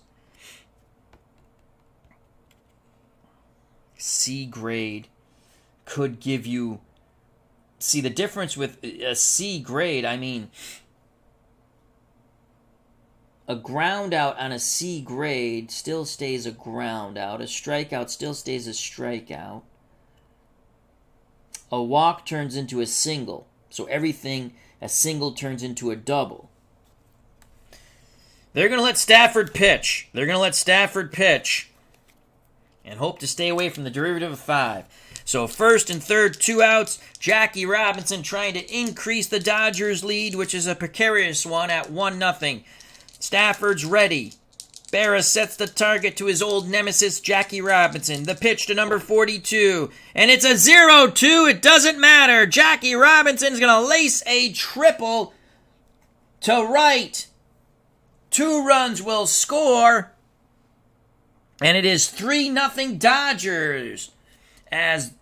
C grade could give you. See, the difference with a C grade, I mean, a ground out on a C grade still stays a ground out. A strikeout still stays a strikeout. A walk turns into a single. So everything, a single turns into a double. They're going to let Stafford pitch. And hope to stay away from the derivative of 5. So first and third, 2 outs. Jackie Robinson trying to increase the Dodgers' lead, which is a precarious one at 1-0. Stafford's ready. Barra sets the target to his old nemesis, Jackie Robinson. The pitch to number 42. And it's a 0-2. It doesn't matter. Jackie Robinson's going to lace a triple to right. 2 runs will score. And it is 3-0 Dodgers as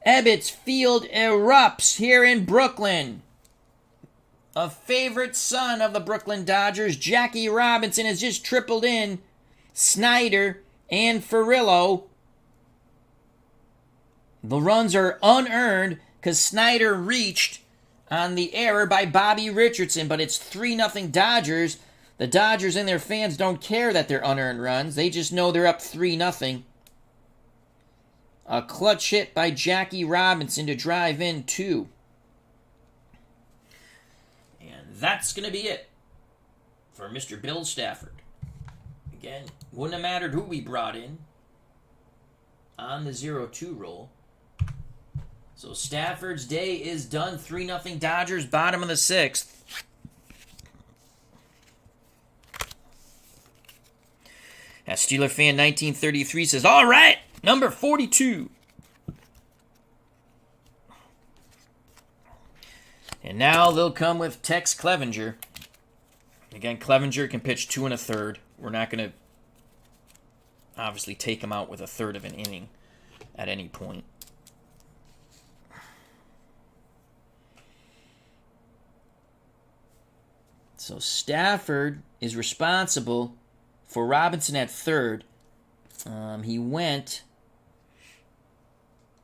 Ebbets Field erupts here in Brooklyn. A favorite son of the Brooklyn Dodgers, Jackie Robinson, has just tripled in Snyder and Furillo. The runs are unearned because Snyder reached on the error by Bobby Richardson, but it's 3-0 Dodgers. The Dodgers and their fans don't care that they're unearned runs. They just know they're up 3-0. A clutch hit by Jackie Robinson to drive in 2. That's going to be it for Mr. Bill Stafford. Again, wouldn't have mattered who we brought in on the 0-2 roll. So Stafford's day is done. 3-0 Dodgers, bottom of the 6th. As Steeler fan 1933 says, all right, number 42. And now they'll come with Tex Clevenger. Again, Clevenger can pitch 2 1/3. We're not going to obviously take him out with a third of an inning at any point. So Stafford is responsible for Robinson at third. He went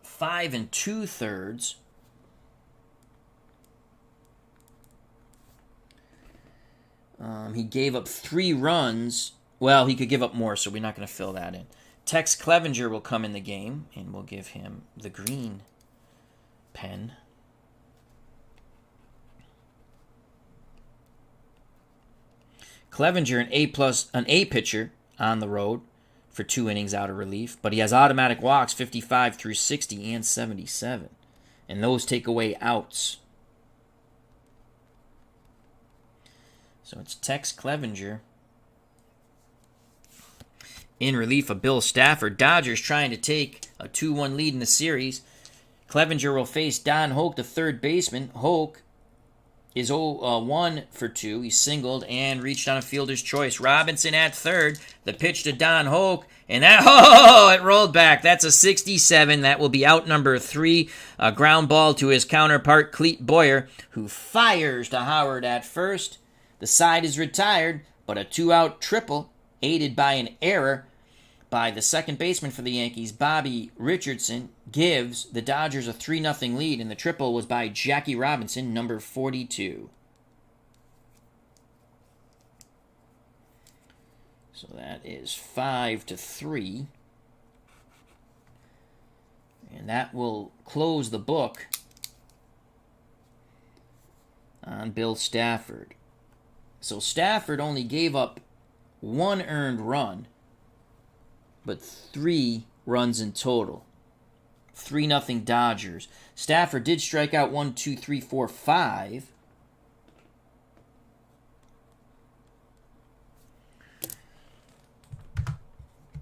5 2/3. He gave up 3 runs. Well, he could give up more, so we're not going to fill that in. Tex Clevenger will come in the game, and we'll give him the green pen. Clevenger, an A pitcher on the road for 2 innings out of relief, but he has automatic walks 55 through 60 and 77, and those take away outs. So it's Tex Clevenger in relief of Bill Stafford. Dodgers trying to take a 2-1 lead in the series. Clevenger will face Don Hoke, the third baseman. Hoke is 1 for 2. He singled and reached on a fielder's choice. Robinson at third. The pitch to Don Hoke. And it rolled back. That's a 67. That will be out number 3. A ground ball to his counterpart, Clete Boyer, who fires to Howard at first. The side is retired, but a 2-out triple, aided by an error by the second baseman for the Yankees, Bobby Richardson, gives the Dodgers a 3-0 lead, and the triple was by Jackie Robinson, number 42. So that is 5-3. And that will close the book on Bill Stafford. So Stafford only gave up 1 earned run, but 3 runs in total. 3-0 Dodgers. Stafford did strike out 1, 2, 3, 4, 5.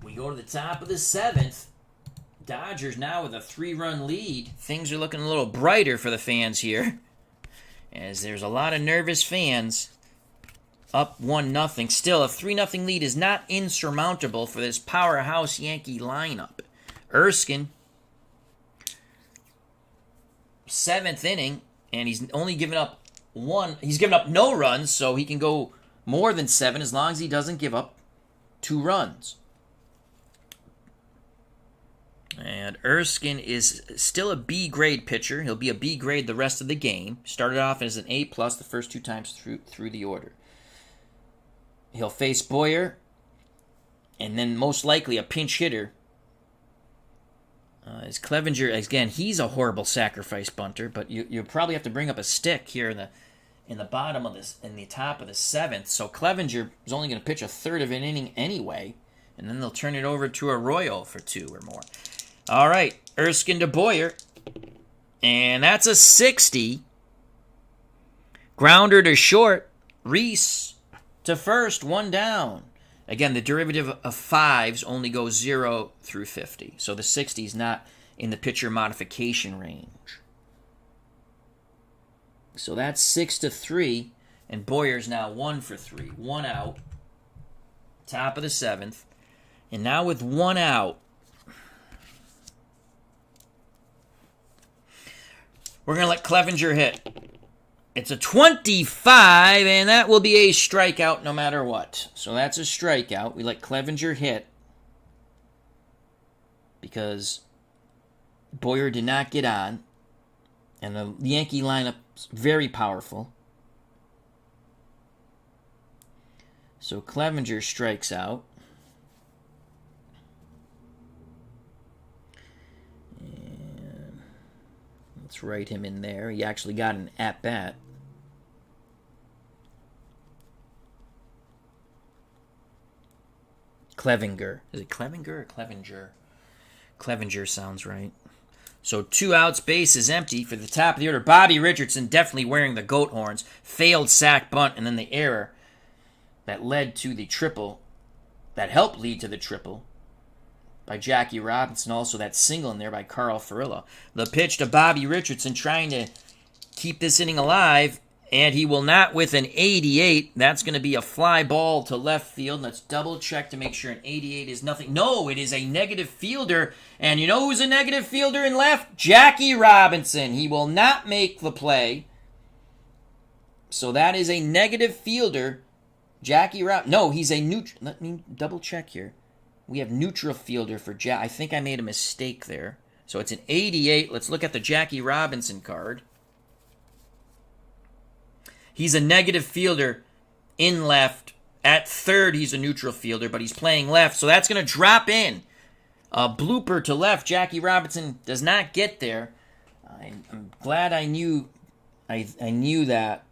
We go to the top of the 7th. Dodgers now with a 3-run lead. Things are looking a little brighter for the fans here, as there's a lot of nervous fans. Up 1-0. Still, a 3-0 lead is not insurmountable for this powerhouse Yankee lineup. Erskine, 7th inning, and he's only given up 1. He's given up no runs, so he can go more than 7 as long as he doesn't give up 2 runs. And Erskine is still a B-grade pitcher. He'll be a B-grade the rest of the game. Started off as an A+ the first 2 times through the order. He'll face Boyer, and then most likely a pinch hitter. Is Clevenger, again, he's a horrible sacrifice bunter, but you probably have to bring up a stick here in the bottom of this, in the top of the 7th. So Clevenger is only going to pitch a third of an inning anyway, and then they'll turn it over to Arroyo for 2 or more. All right, Erskine to Boyer, and that's a 60. Grounder to short. Reese to first, 1 down. Again, the derivative of 5s only goes 0 through 50. So the 60 is not in the pitcher modification range. So that's 6-3. And Boyer's now 1 for 3. 1 out. Top of the 7th. And now with 1 out, we're going to let Clevenger hit. It's a 25, and that will be a strikeout no matter what. So that's a strikeout. We let Clevenger hit because Boyer did not get on, and the Yankee lineup's very powerful. So Clevenger strikes out. Let's write him in there. He actually got an at-bat. Clevenger. Is it Clevenger or Clevenger? Clevenger sounds right. So 2 outs, base is empty. For the top of the order, Bobby Richardson definitely wearing the goat horns. Failed sack bunt, and then the error that led to the triple, that helped lead to the triple by Jackie Robinson. Also that single in there by Carl Furillo. The pitch to Bobby Richardson trying to keep this inning alive, And he will not with an 88. That's going to be a fly ball to left field. Let's double check to make sure an 88 is nothing. No, it is a negative fielder. And you know who's a negative fielder in left? Jackie Robinson. He will not make the play. So that is a negative fielder. Jackie No, he's a neutral. Let me double check here. We have neutral fielder for Jack. I think I made a mistake there. So it's an 88. Let's look at the Jackie Robinson card. He's a negative fielder in left. At third, he's a neutral fielder, but he's playing left. So that's going to drop in. A blooper to left. Jackie Robinson does not get there. I'm glad I knew that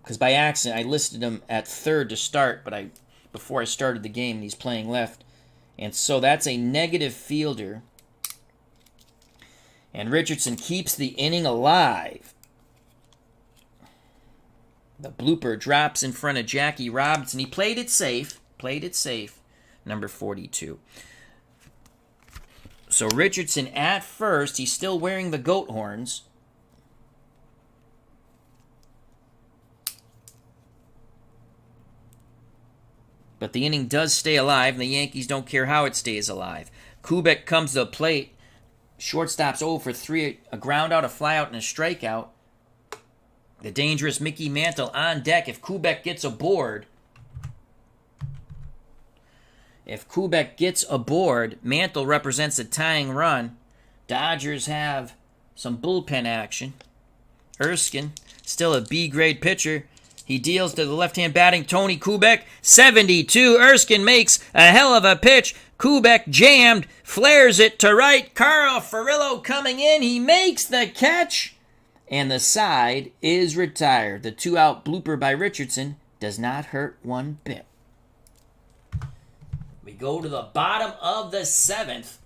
because by accident I listed him at third to start, but before I started the game, and he's playing left. And so that's a negative fielder. And Richardson keeps the inning alive. The blooper drops in front of Jackie Robinson. He played it safe. Number 42. So Richardson at first. He's still wearing the goat horns. But the inning does stay alive, and the Yankees don't care how it stays alive. Kubek comes to the plate. Shortstop's 0 for 3. A ground out, a fly out, and a strikeout. The dangerous Mickey Mantle on deck. If Kubek gets aboard, Mantle represents a tying run. Dodgers have some bullpen action. Erskine, still a B-grade pitcher. He deals to the left-hand batting Tony Kubek. 72. Erskine makes a hell of a pitch. Kubek jammed, flares it to right. Carl Furillo coming in. He makes the catch. And the side is retired. The 2-out blooper by Richardson does not hurt one bit. We go to the bottom of the 7th.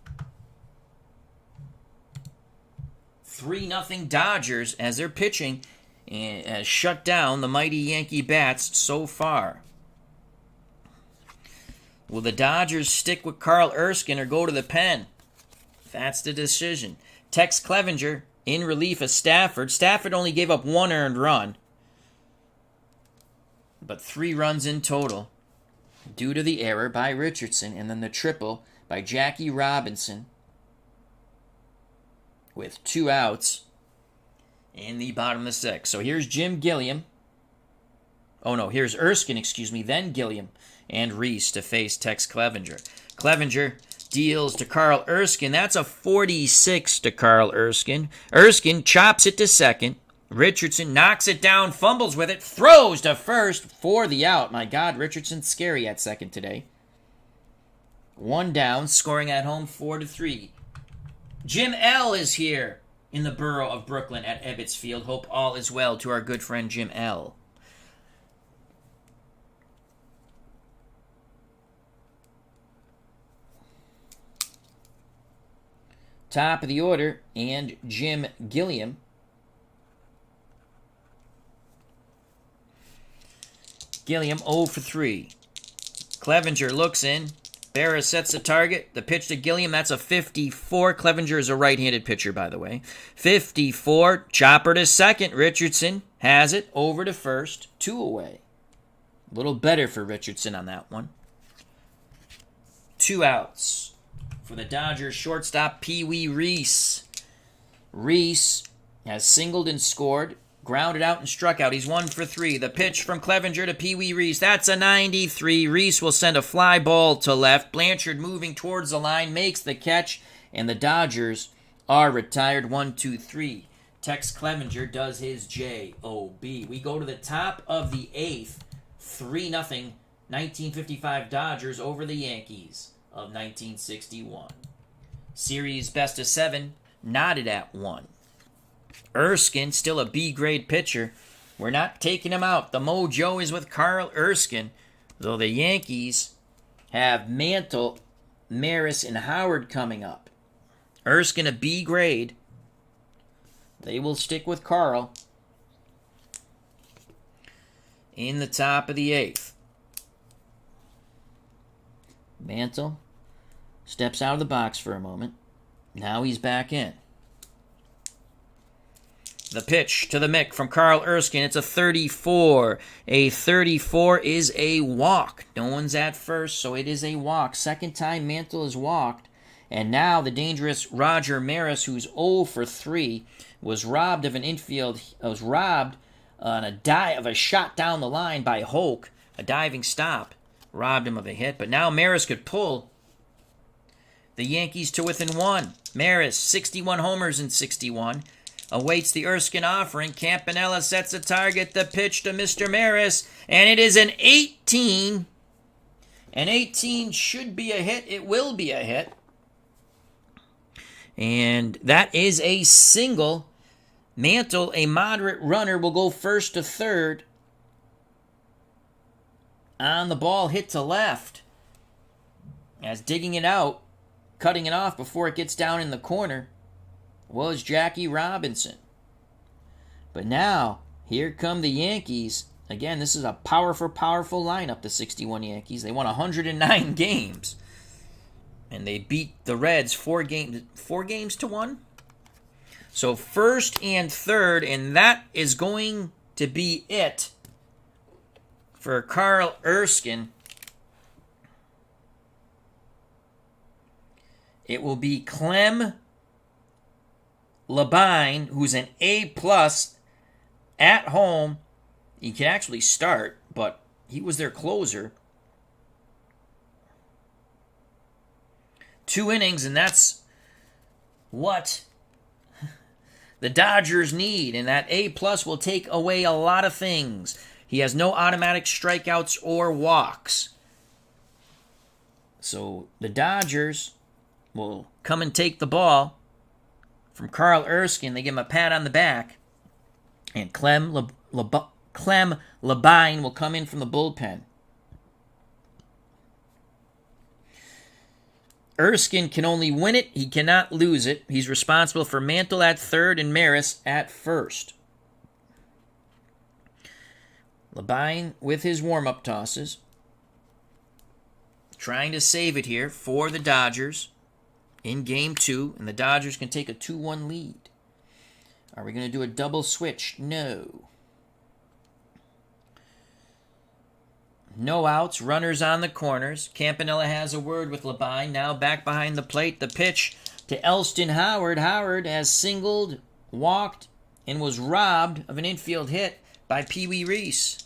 3-0 Dodgers as they're pitching and has shut down the mighty Yankee bats so far. Will the Dodgers stick with Carl Erskine or go to the pen? That's the decision. Tex Clevenger in relief of Stafford. Stafford only gave up 1 earned run, but 3 runs in total due to the error by Richardson, and then the triple by Jackie Robinson with 2 outs in the bottom of the 6th. So here's Jim Gilliam. Oh no, here's Erskine, then Gilliam and Reese to face Tex Clevenger. Clevenger deals to Carl Erskine. That's a 46 to Carl Erskine. Erskine chops it to second. Richardson knocks it down, fumbles with it, throws to first for the out. My God, Richardson's scary at second today. 1 down, scoring at home 4-3. Jim L. is here in the borough of Brooklyn at Ebbets Field. Hope all is well to our good friend Jim L. Top of the order, and Jim Gilliam. Gilliam 0 for 3. Clevenger looks in. Berra sets the target. The pitch to Gilliam, that's a 54. Clevenger is a right-handed pitcher, by the way. 54. Chopper to second. Richardson has it over to first. 2 away. A little better for Richardson on that one. 2 outs. For the Dodgers, shortstop Pee Wee Reese. Reese has singled and scored, grounded out and struck out. He's 1 for 3. The pitch from Clevenger to Pee Wee Reese. That's a 93. Reese will send a fly ball to left. Blanchard moving towards the line, makes the catch, and the Dodgers are retired. 1-2-3. Tex Clevenger does his J-O-B. We go to the top of the 8th. 3-0. 1955 Dodgers over the Yankees of 1961. Series best of 7, knotted at 1. Erskine, still a B-grade pitcher. We're not taking him out. The mojo is with Carl Erskine, though the Yankees have Mantle, Maris, and Howard coming up. Erskine a B-grade. They will stick with Carl in the top of the 8th. Mantle steps out of the box for a moment. Now he's back in. The pitch to the Mick from Carl Erskine. It's a 34. A 34 is a walk. No one's at first, so it is a walk. Second time Mantle has walked. And now the dangerous Roger Maris, who's 0 for 3, was robbed of an infield. Was robbed on a shot down the line by Hoke. A diving stop robbed him of a hit. But now Maris could pull the Yankees to within 1. Maris, 61 homers in 61. Awaits the Erskine offering. Campanella sets a target. The pitch to Mr. Maris. And it is an 18. An 18 should be a hit. It will be a hit. And that is a single. Mantle, a moderate runner, will go first to third. On the ball, hit to left. As digging it out, cutting it off before it gets down in the corner, was Jackie Robinson. But now, here come the Yankees. Again, this is a powerful lineup, the 61 Yankees. They won 109 games. And they beat the Reds 4 games to 1. So first and third, and that is going to be it for Carl Erskine. It will be Clem Labine, who's an A+ at home. He can actually start, but he was their closer. 2 innings, and that's what the Dodgers need. And that A+ will take away a lot of things. He has no automatic strikeouts or walks. So the Dodgers will come and take the ball from Carl Erskine. They give him a pat on the back. And Clem Labine will come in from the bullpen. Erskine can only win it. He cannot lose it. He's responsible for Mantle at third and Maris at first. Labine with his warm-up tosses. Trying to save it here for the Dodgers in Game 2. And the Dodgers can take a 2-1 lead. Are we going to do a double switch? No. No outs, runners on the corners. Campanella has a word with Labine. Now back behind the plate. The pitch to Elston Howard. Howard has singled, walked, and was robbed of an infield hit by Pee Wee Reese.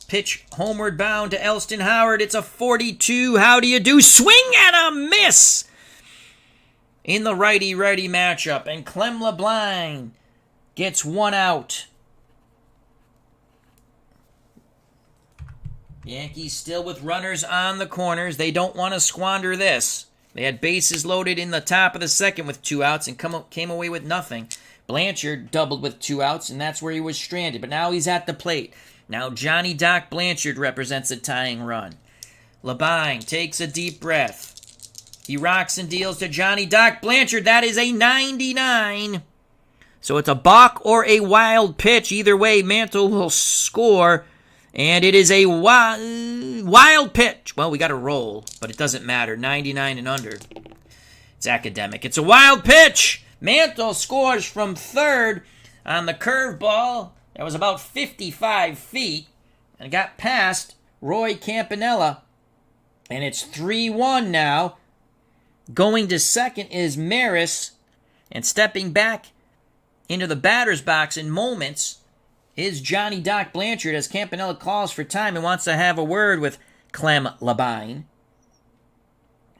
Pitch homeward bound to Elston Howard. It's a 42. How do you do? Swing and a miss in the righty-righty matchup. And Clem Labine gets 1 out. Yankees still with runners on the corners. They don't want to squander this. They had bases loaded in the top of the second with 2 outs and came away with nothing. Blanchard doubled with 2 outs, and that's where he was stranded. But now he's at the plate. Now Johnny Doc Blanchard represents a tying run. Labine takes a deep breath. He rocks and deals to Johnny Doc Blanchard. That is a 99. So it's a balk or a wild pitch. Either way, Mantle will score. And it is a wild pitch. Well, we got to roll, but it doesn't matter. 99 and under. It's academic. It's a wild pitch. Mantle scores from third on the curveball. That was about 55 feet. And got past Roy Campanella. And it's 3-1 now. Going to second is Maris. And stepping back into the batter's box in moments is Johnny Doc Blanchard as Campanella calls for time and wants to have a word with Clem Labine.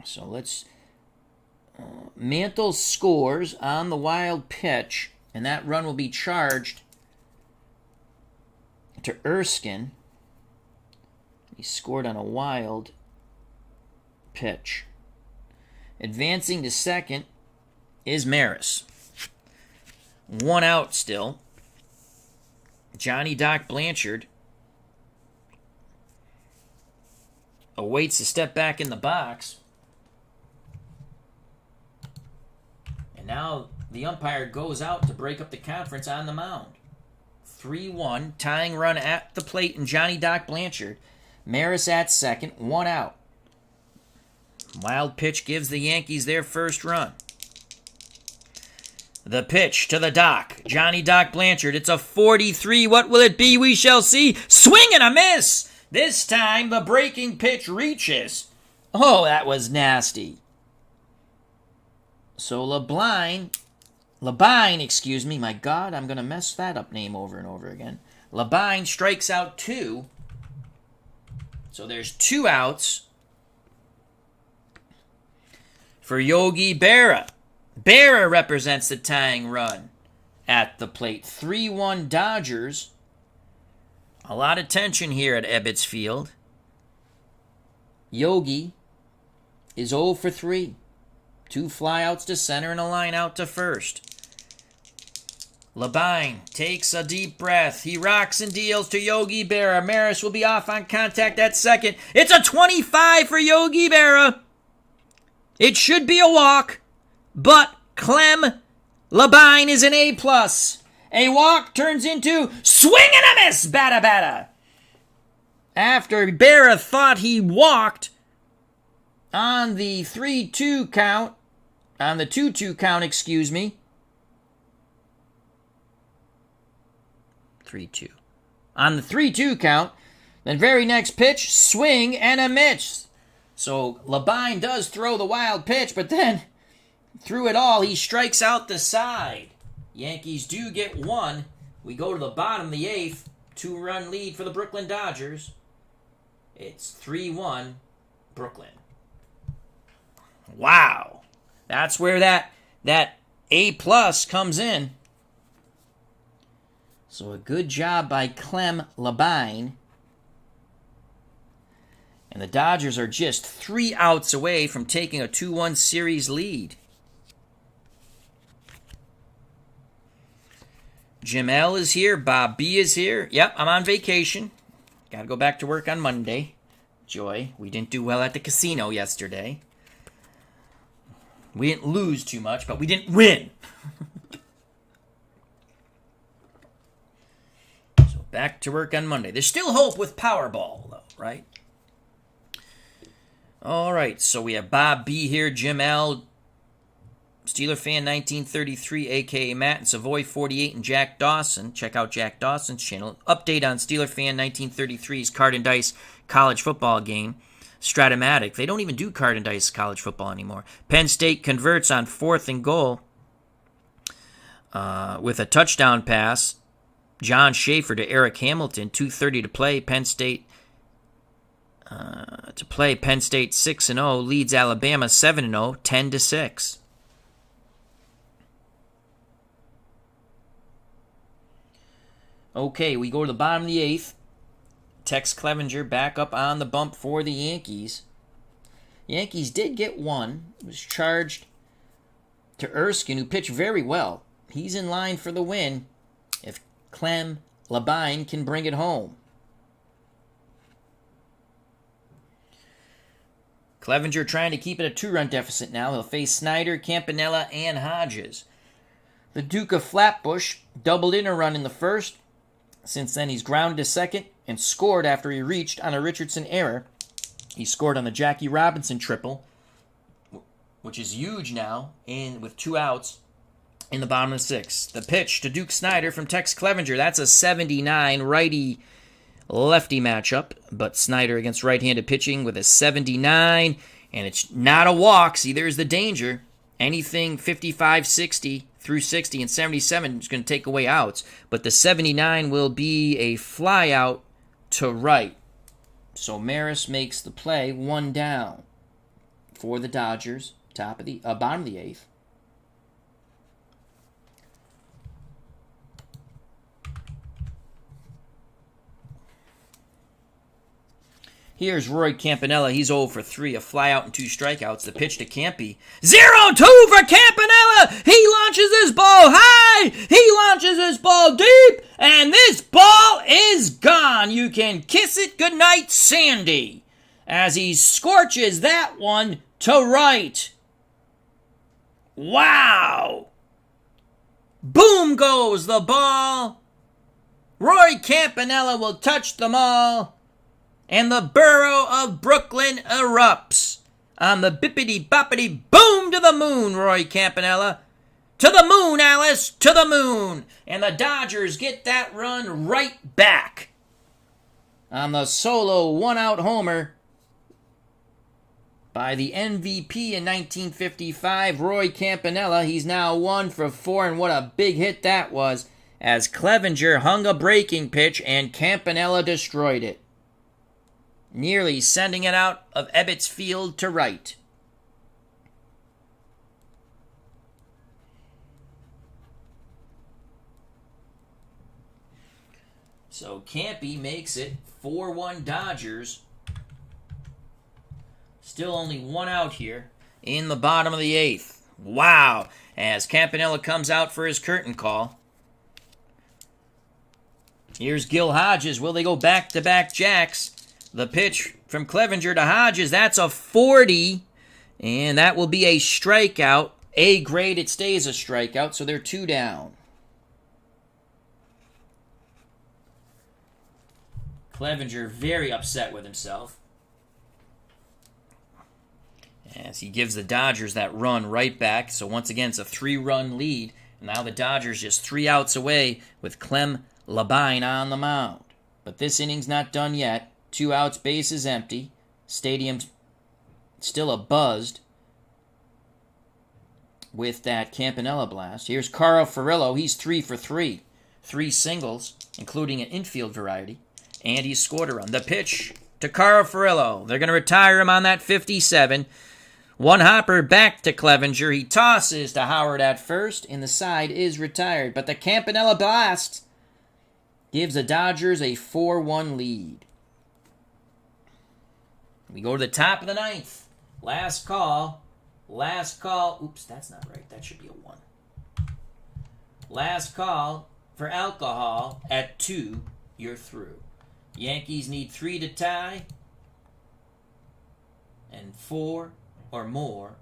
So let's... Mantle scores on the wild pitch, and that run will be charged to Erskine. He scored on a wild pitch. Advancing to second is Maris. 1 out still. Johnny Doc Blanchard awaits a step back in the box. And now the umpire goes out to break up the conference on the mound. 3-1, tying run at the plate, and Johnny Doc Blanchard. Maris at second, 1 out. Wild pitch gives the Yankees their first run. The pitch to the Doc. Johnny Doc Blanchard. It's a 43. What will it be? We shall see. Swing and a miss. This time the breaking pitch reaches. Oh, that was nasty. So Labine, excuse me. My God, I'm going to mess that up name over and over again. Labine strikes out 2. So there's 2 outs for Yogi Berra. Berra represents the tying run at the plate. 3-1 Dodgers. A lot of tension here at Ebbets Field. Yogi is 0 for 3. 2 flyouts to center and a line out to first. Labine takes a deep breath. He rocks and deals to Yogi Berra. Maris will be off on contact at second. It's a 25 for Yogi Berra. It should be a walk, but Clem Labine is an A+. A walk turns into swing and a miss, bada bada. After Berra thought he walked on the 3-2 count, on the 2-2 count, excuse me. 3-2. On the 3-2 count, then very next pitch, swing and a miss. So Labine does throw the wild pitch, but then through it all, he strikes out the side. Yankees do get 1. We go to the bottom of the 8th. 2-run lead for the Brooklyn Dodgers. It's 3-1 Brooklyn. Wow. That's where that A+ comes in. So a good job by Clem Labine. And the Dodgers are just 3 outs away from taking a 2-1 series lead. Jim L is here. Bob B is here. Yep, I'm on vacation. Got to go back to work on Monday. Joy, we didn't do well at the casino yesterday. We didn't lose too much, but we didn't win. So back to work on Monday. There's still hope with Powerball, though, right? All right, so we have Bob B here, Jim L, Steeler Fan 1933, a.k.a. Matt and Savoy 48, and Jack Dawson. Check out Jack Dawson's channel. Update on Steeler Fan 1933's Card and Dice college football game. Stratomatic. They don't even do Card and Dice college football anymore. Penn State converts on 4th and goal with a touchdown pass. John Schaefer to Eric Hamilton. 2:30 to play. Penn State 6-0 leads Alabama 7-0, 10-6. Okay, we go to the bottom of the 8th. Tex Clevenger back up on the bump for the Yankees. Yankees did get 1. It was charged to Erskine, who pitched very well. He's in line for the win if Clem Labine can bring it home. Clevenger trying to keep it a 2-run deficit now. He'll face Snyder, Campanella, and Hodges. The Duke of Flatbush doubled in a run in the first. Since then, he's grounded to second and scored after he reached on a Richardson error. He scored on the Jackie Robinson triple, which is huge now, with 2 outs in the bottom of the 6th. The pitch to Duke Snyder from Tex Clevenger. That's a 79 righty-lefty matchup, but Snyder against right-handed pitching with a 79, and it's not a walk. See, there's the danger. Anything 55, 60 through 60 and 77 is going to take away outs, but the 79 will be a fly out to right. So Maris makes the play, 1 down for the Dodgers, bottom of the 8th. Here's Roy Campanella. He's 0 for 3, a flyout and 2 strikeouts. The pitch to Campy. 0-2 for Campanella. He launches his ball high. He launches his ball deep. And this ball is gone. You can kiss it goodnight, Sandy, as he scorches that one to right. Wow. Boom goes the ball. Roy Campanella will touch them all. And the borough of Brooklyn erupts on the bippity-boppity boom to the moon, Roy Campanella. To the moon, Alice! To the moon! And the Dodgers get that run right back on the solo one-out homer by the MVP in 1955, Roy Campanella. He's now 1 for 4, and what a big hit that was, as Clevenger hung a breaking pitch and Campanella destroyed it, nearly sending it out of Ebbets Field to right. So Campy makes it 4-1 Dodgers. Still only 1 out here in the bottom of the 8th. Wow. As Campanella comes out for his curtain call. Here's Gil Hodges. Will they go back-to-back jacks? The pitch from Clevenger to Hodges. That's a 40. And that will be a strikeout. A grade, it stays a strikeout, so they're 2 down. Clevenger very upset with himself, as he gives the Dodgers that run right back. So once again, it's a 3-run lead. And now the Dodgers just 3 outs away with Clem Labine on the mound. But this inning's not done yet. 2 outs, bases empty. Stadium's still abuzz with that Campanella blast. Here's Carl Furillo. He's 3 for 3. 3 singles, including an infield variety. And he scored a run. The pitch to Carl Furillo. They're going to retire him on that 57. 1 hopper back to Clevenger. He tosses to Howard at first, and the side is retired. But the Campanella blast gives the Dodgers a 4-1 lead. We go to the top of the 9th. Last call. Last call. Oops, that's not right. That should be a 1. Last call for alcohol. At 2, you're through. Yankees need 3 to tie and 4 or more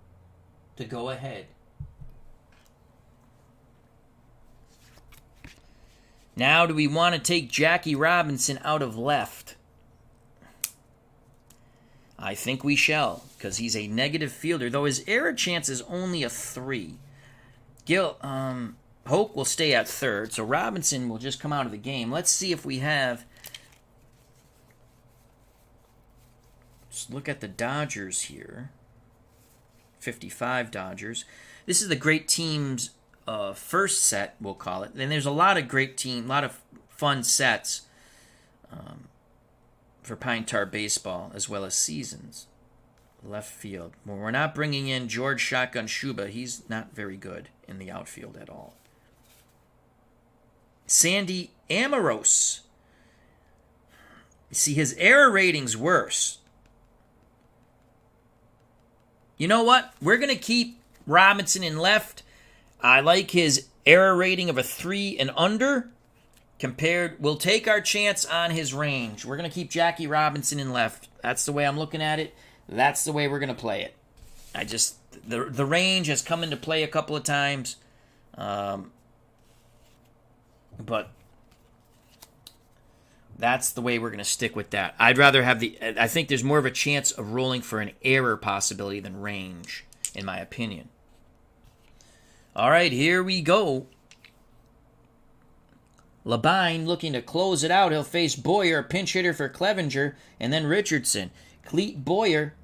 to go ahead. Now, do we want to take Jackie Robinson out of left? I think we shall, because he's a negative fielder, though his error chance is only a 3. Hope will stay at third, so Robinson will just come out of the game. Let's see if we have... Let's look at the Dodgers here. 55 Dodgers. This is the great team's first set, we'll call it. And there's a lot of a lot of fun sets for Pine Tar Baseball, as well as seasons. Left field. Well, we're not bringing in George Shotgun Shuba. He's not very good in the outfield at all. Sandy Amoros. You see, his error rating's worse. You know what? We're going to keep Robinson in left. I like his error rating of a 3 and under. We'll take our chance on his range. We're going to keep Jackie Robinson in left. That's the way I'm looking at it. That's the way we're going to play it. The range has come into play a couple of times. But that's the way we're going to stick with that. I'd rather have I think there's more of a chance of rolling for an error possibility than range, in my opinion. All right, here we go. Labine looking to close it out. He'll face Boyer, a pinch hitter for Clevenger, and then Richardson. Clete Boyer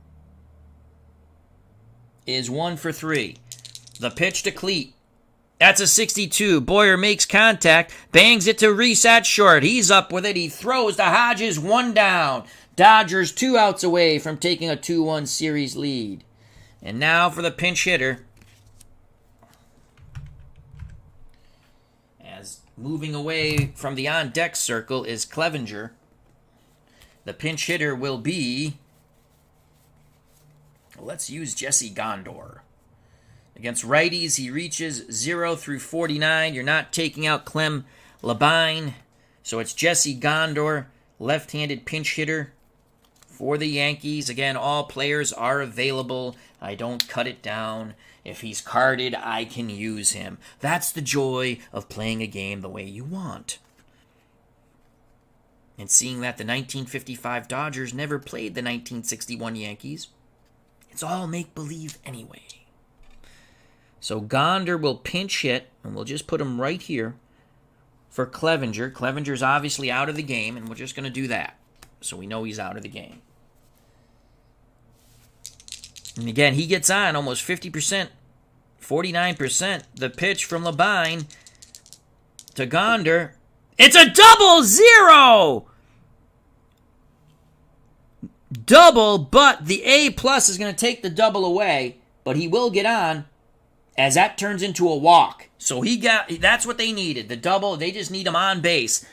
is 1 for 3. The pitch to Clete. That's a 62. Boyer makes contact, bangs it to Reese at short. He's up with it. He throws to Hodges, 1 down. Dodgers 2 outs away from taking a 2-1 series lead. And now for the pinch hitter. As moving away from the on-deck circle is Clevenger. The pinch hitter will be... Let's use Jesse Gondor. Against righties, he reaches 0 through 49. You're not taking out Clem Labine. So it's Jesse Gondor, left-handed pinch hitter for the Yankees. Again, all players are available. I don't cut it down. If he's carded, I can use him. That's the joy of playing a game the way you want. And seeing that the 1955 Dodgers never played the 1961 Yankees, it's all make-believe anyway. So Gonder will pinch hit, and we'll just put him right here for Clevenger. Clevenger's obviously out of the game, and we're just going to do that. So we know he's out of the game. And again, he gets on almost 50%, 49%. The pitch from Labine to Gonder. It's a 0-0! Double, but the A+ is going to take the double away, but he will get on as that turns into a walk. So that's what they needed, the double. They just need him on base.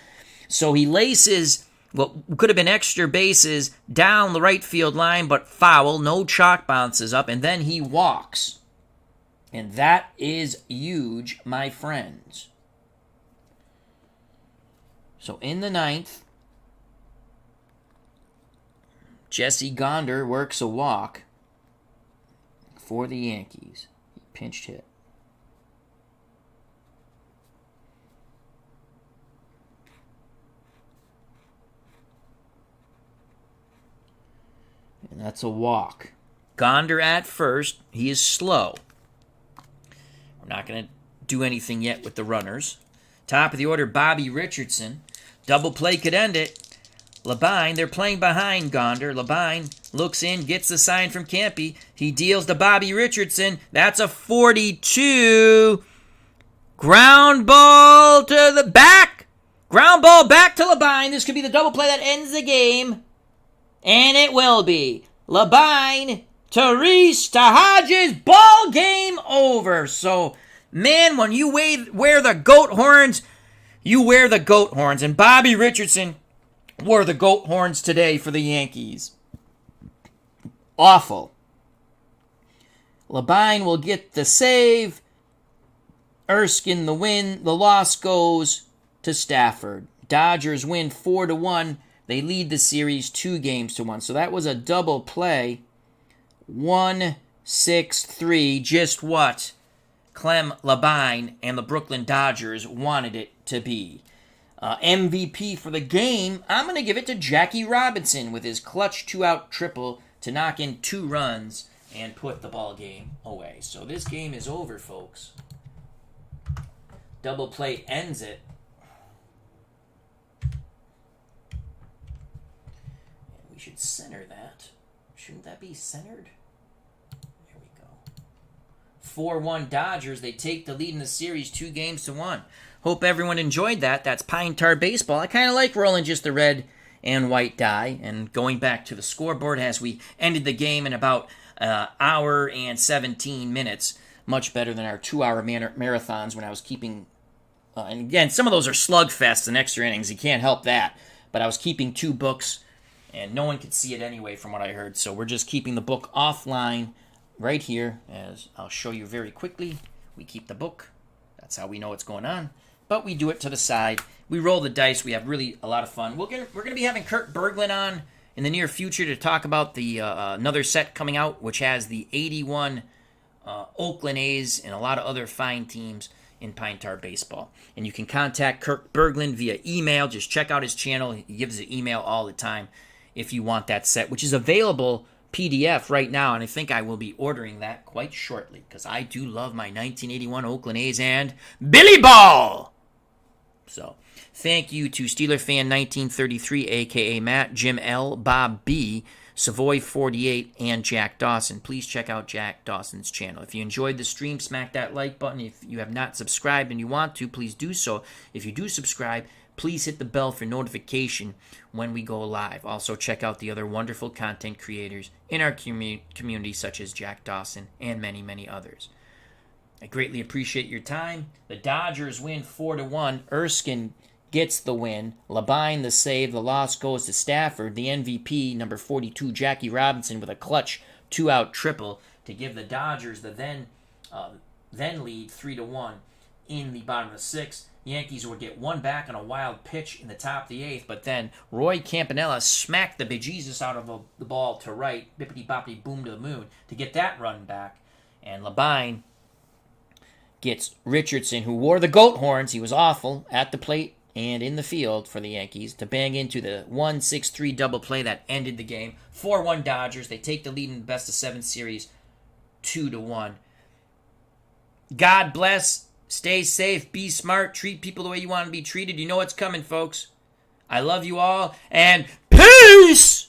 So he laces what could have been extra bases down the right field line, but foul, no chalk bounces up, and then he walks. And that is huge, my friends. So in the ninth, Jesse Gonder works a walk for the Yankees. He pinched hit. And that's a walk. Gonder at first. He is slow. We're not going to do anything yet with the runners. Top of the order, Bobby Richardson. Double play could end it. Labine, they're playing behind Gonder. Labine looks in, gets the sign from Campy. He deals to Bobby Richardson. That's a 42. Ground ball to the back. Ground ball back to Labine. This could be the double play that ends the game. And it will be. Labine to Reese to Hodges. Ball game over. So, man, when you wear the goat horns, you wear the goat horns. And Bobby Richardson wore the goat horns today for the Yankees. Awful. Labine will get the save. Erskine the win. The loss goes to Stafford. Dodgers win 4-1. They lead the series 2-1. So that was a double play. 1-6-3. Just what Clem Labine and the Brooklyn Dodgers wanted it to be. MVP for the game, I'm going to give it to Jackie Robinson with his clutch 2-out triple to knock in 2 runs and put the ball game away. So this game is over, folks. Double play ends it. And we should center that. Shouldn't that be centered? There we go. 4-1 Dodgers. They take the lead in the series 2-1. Hope everyone enjoyed that. That's Pine Tar Baseball. I kind of like rolling just the red and white die and going back to the scoreboard as we ended the game in about an hour and 17 minutes. Much better than our 2-hour marathons when I was keeping... and again, some of those are slugfests and extra innings. You can't help that. But I was keeping 2 books, and no one could see it anyway from what I heard. So we're just keeping the book offline right here, as I'll show you very quickly. We keep the book. That's how we know what's going on. But we do it to the side. We roll the dice. We have really a lot of fun. We're gonna be having Kurt Berglund on in the near future to talk about the another set coming out, which has the 81 Oakland A's and a lot of other fine teams in Pine Tar Baseball. And you can contact Kurt Berglund via email. Just check out his channel. He gives an email all the time if you want that set, which is available PDF right now, and I think I will be ordering that quite shortly because I do love my 1981 Oakland A's and Billy Ball. So, thank you to Steeler Fan 1933, a.k.a. Matt, Jim L., Bob B., Savoy 48, and Jack Dawson. Please check out Jack Dawson's channel. If you enjoyed the stream, smack that like button. If you have not subscribed and you want to, please do so. If you do subscribe, please hit the bell for notification when we go live. Also, check out the other wonderful content creators in our community, such as Jack Dawson and many, many others. I greatly appreciate your time. The Dodgers win 4-1. Erskine gets the win. Labine the save. The loss goes to Stafford. The MVP, number 42, Jackie Robinson, with a clutch 2-out triple to give the Dodgers the then lead 3-1 in the bottom of the 6th. Yankees would get one back on a wild pitch in the top of the 8th, but then Roy Campanella smacked the bejesus out of the ball to right, bippity-boppity boom to the moon, to get that run back. And Labine gets Richardson, who wore the goat horns, he was awful, at the plate and in the field for the Yankees, to bang into the 1-6-3 double play that ended the game. 4-1 Dodgers. They take the lead in the best-of-7 series 2-1. God bless. Stay safe. Be smart. Treat people the way you want to be treated. You know what's coming, folks. I love you all. And peace!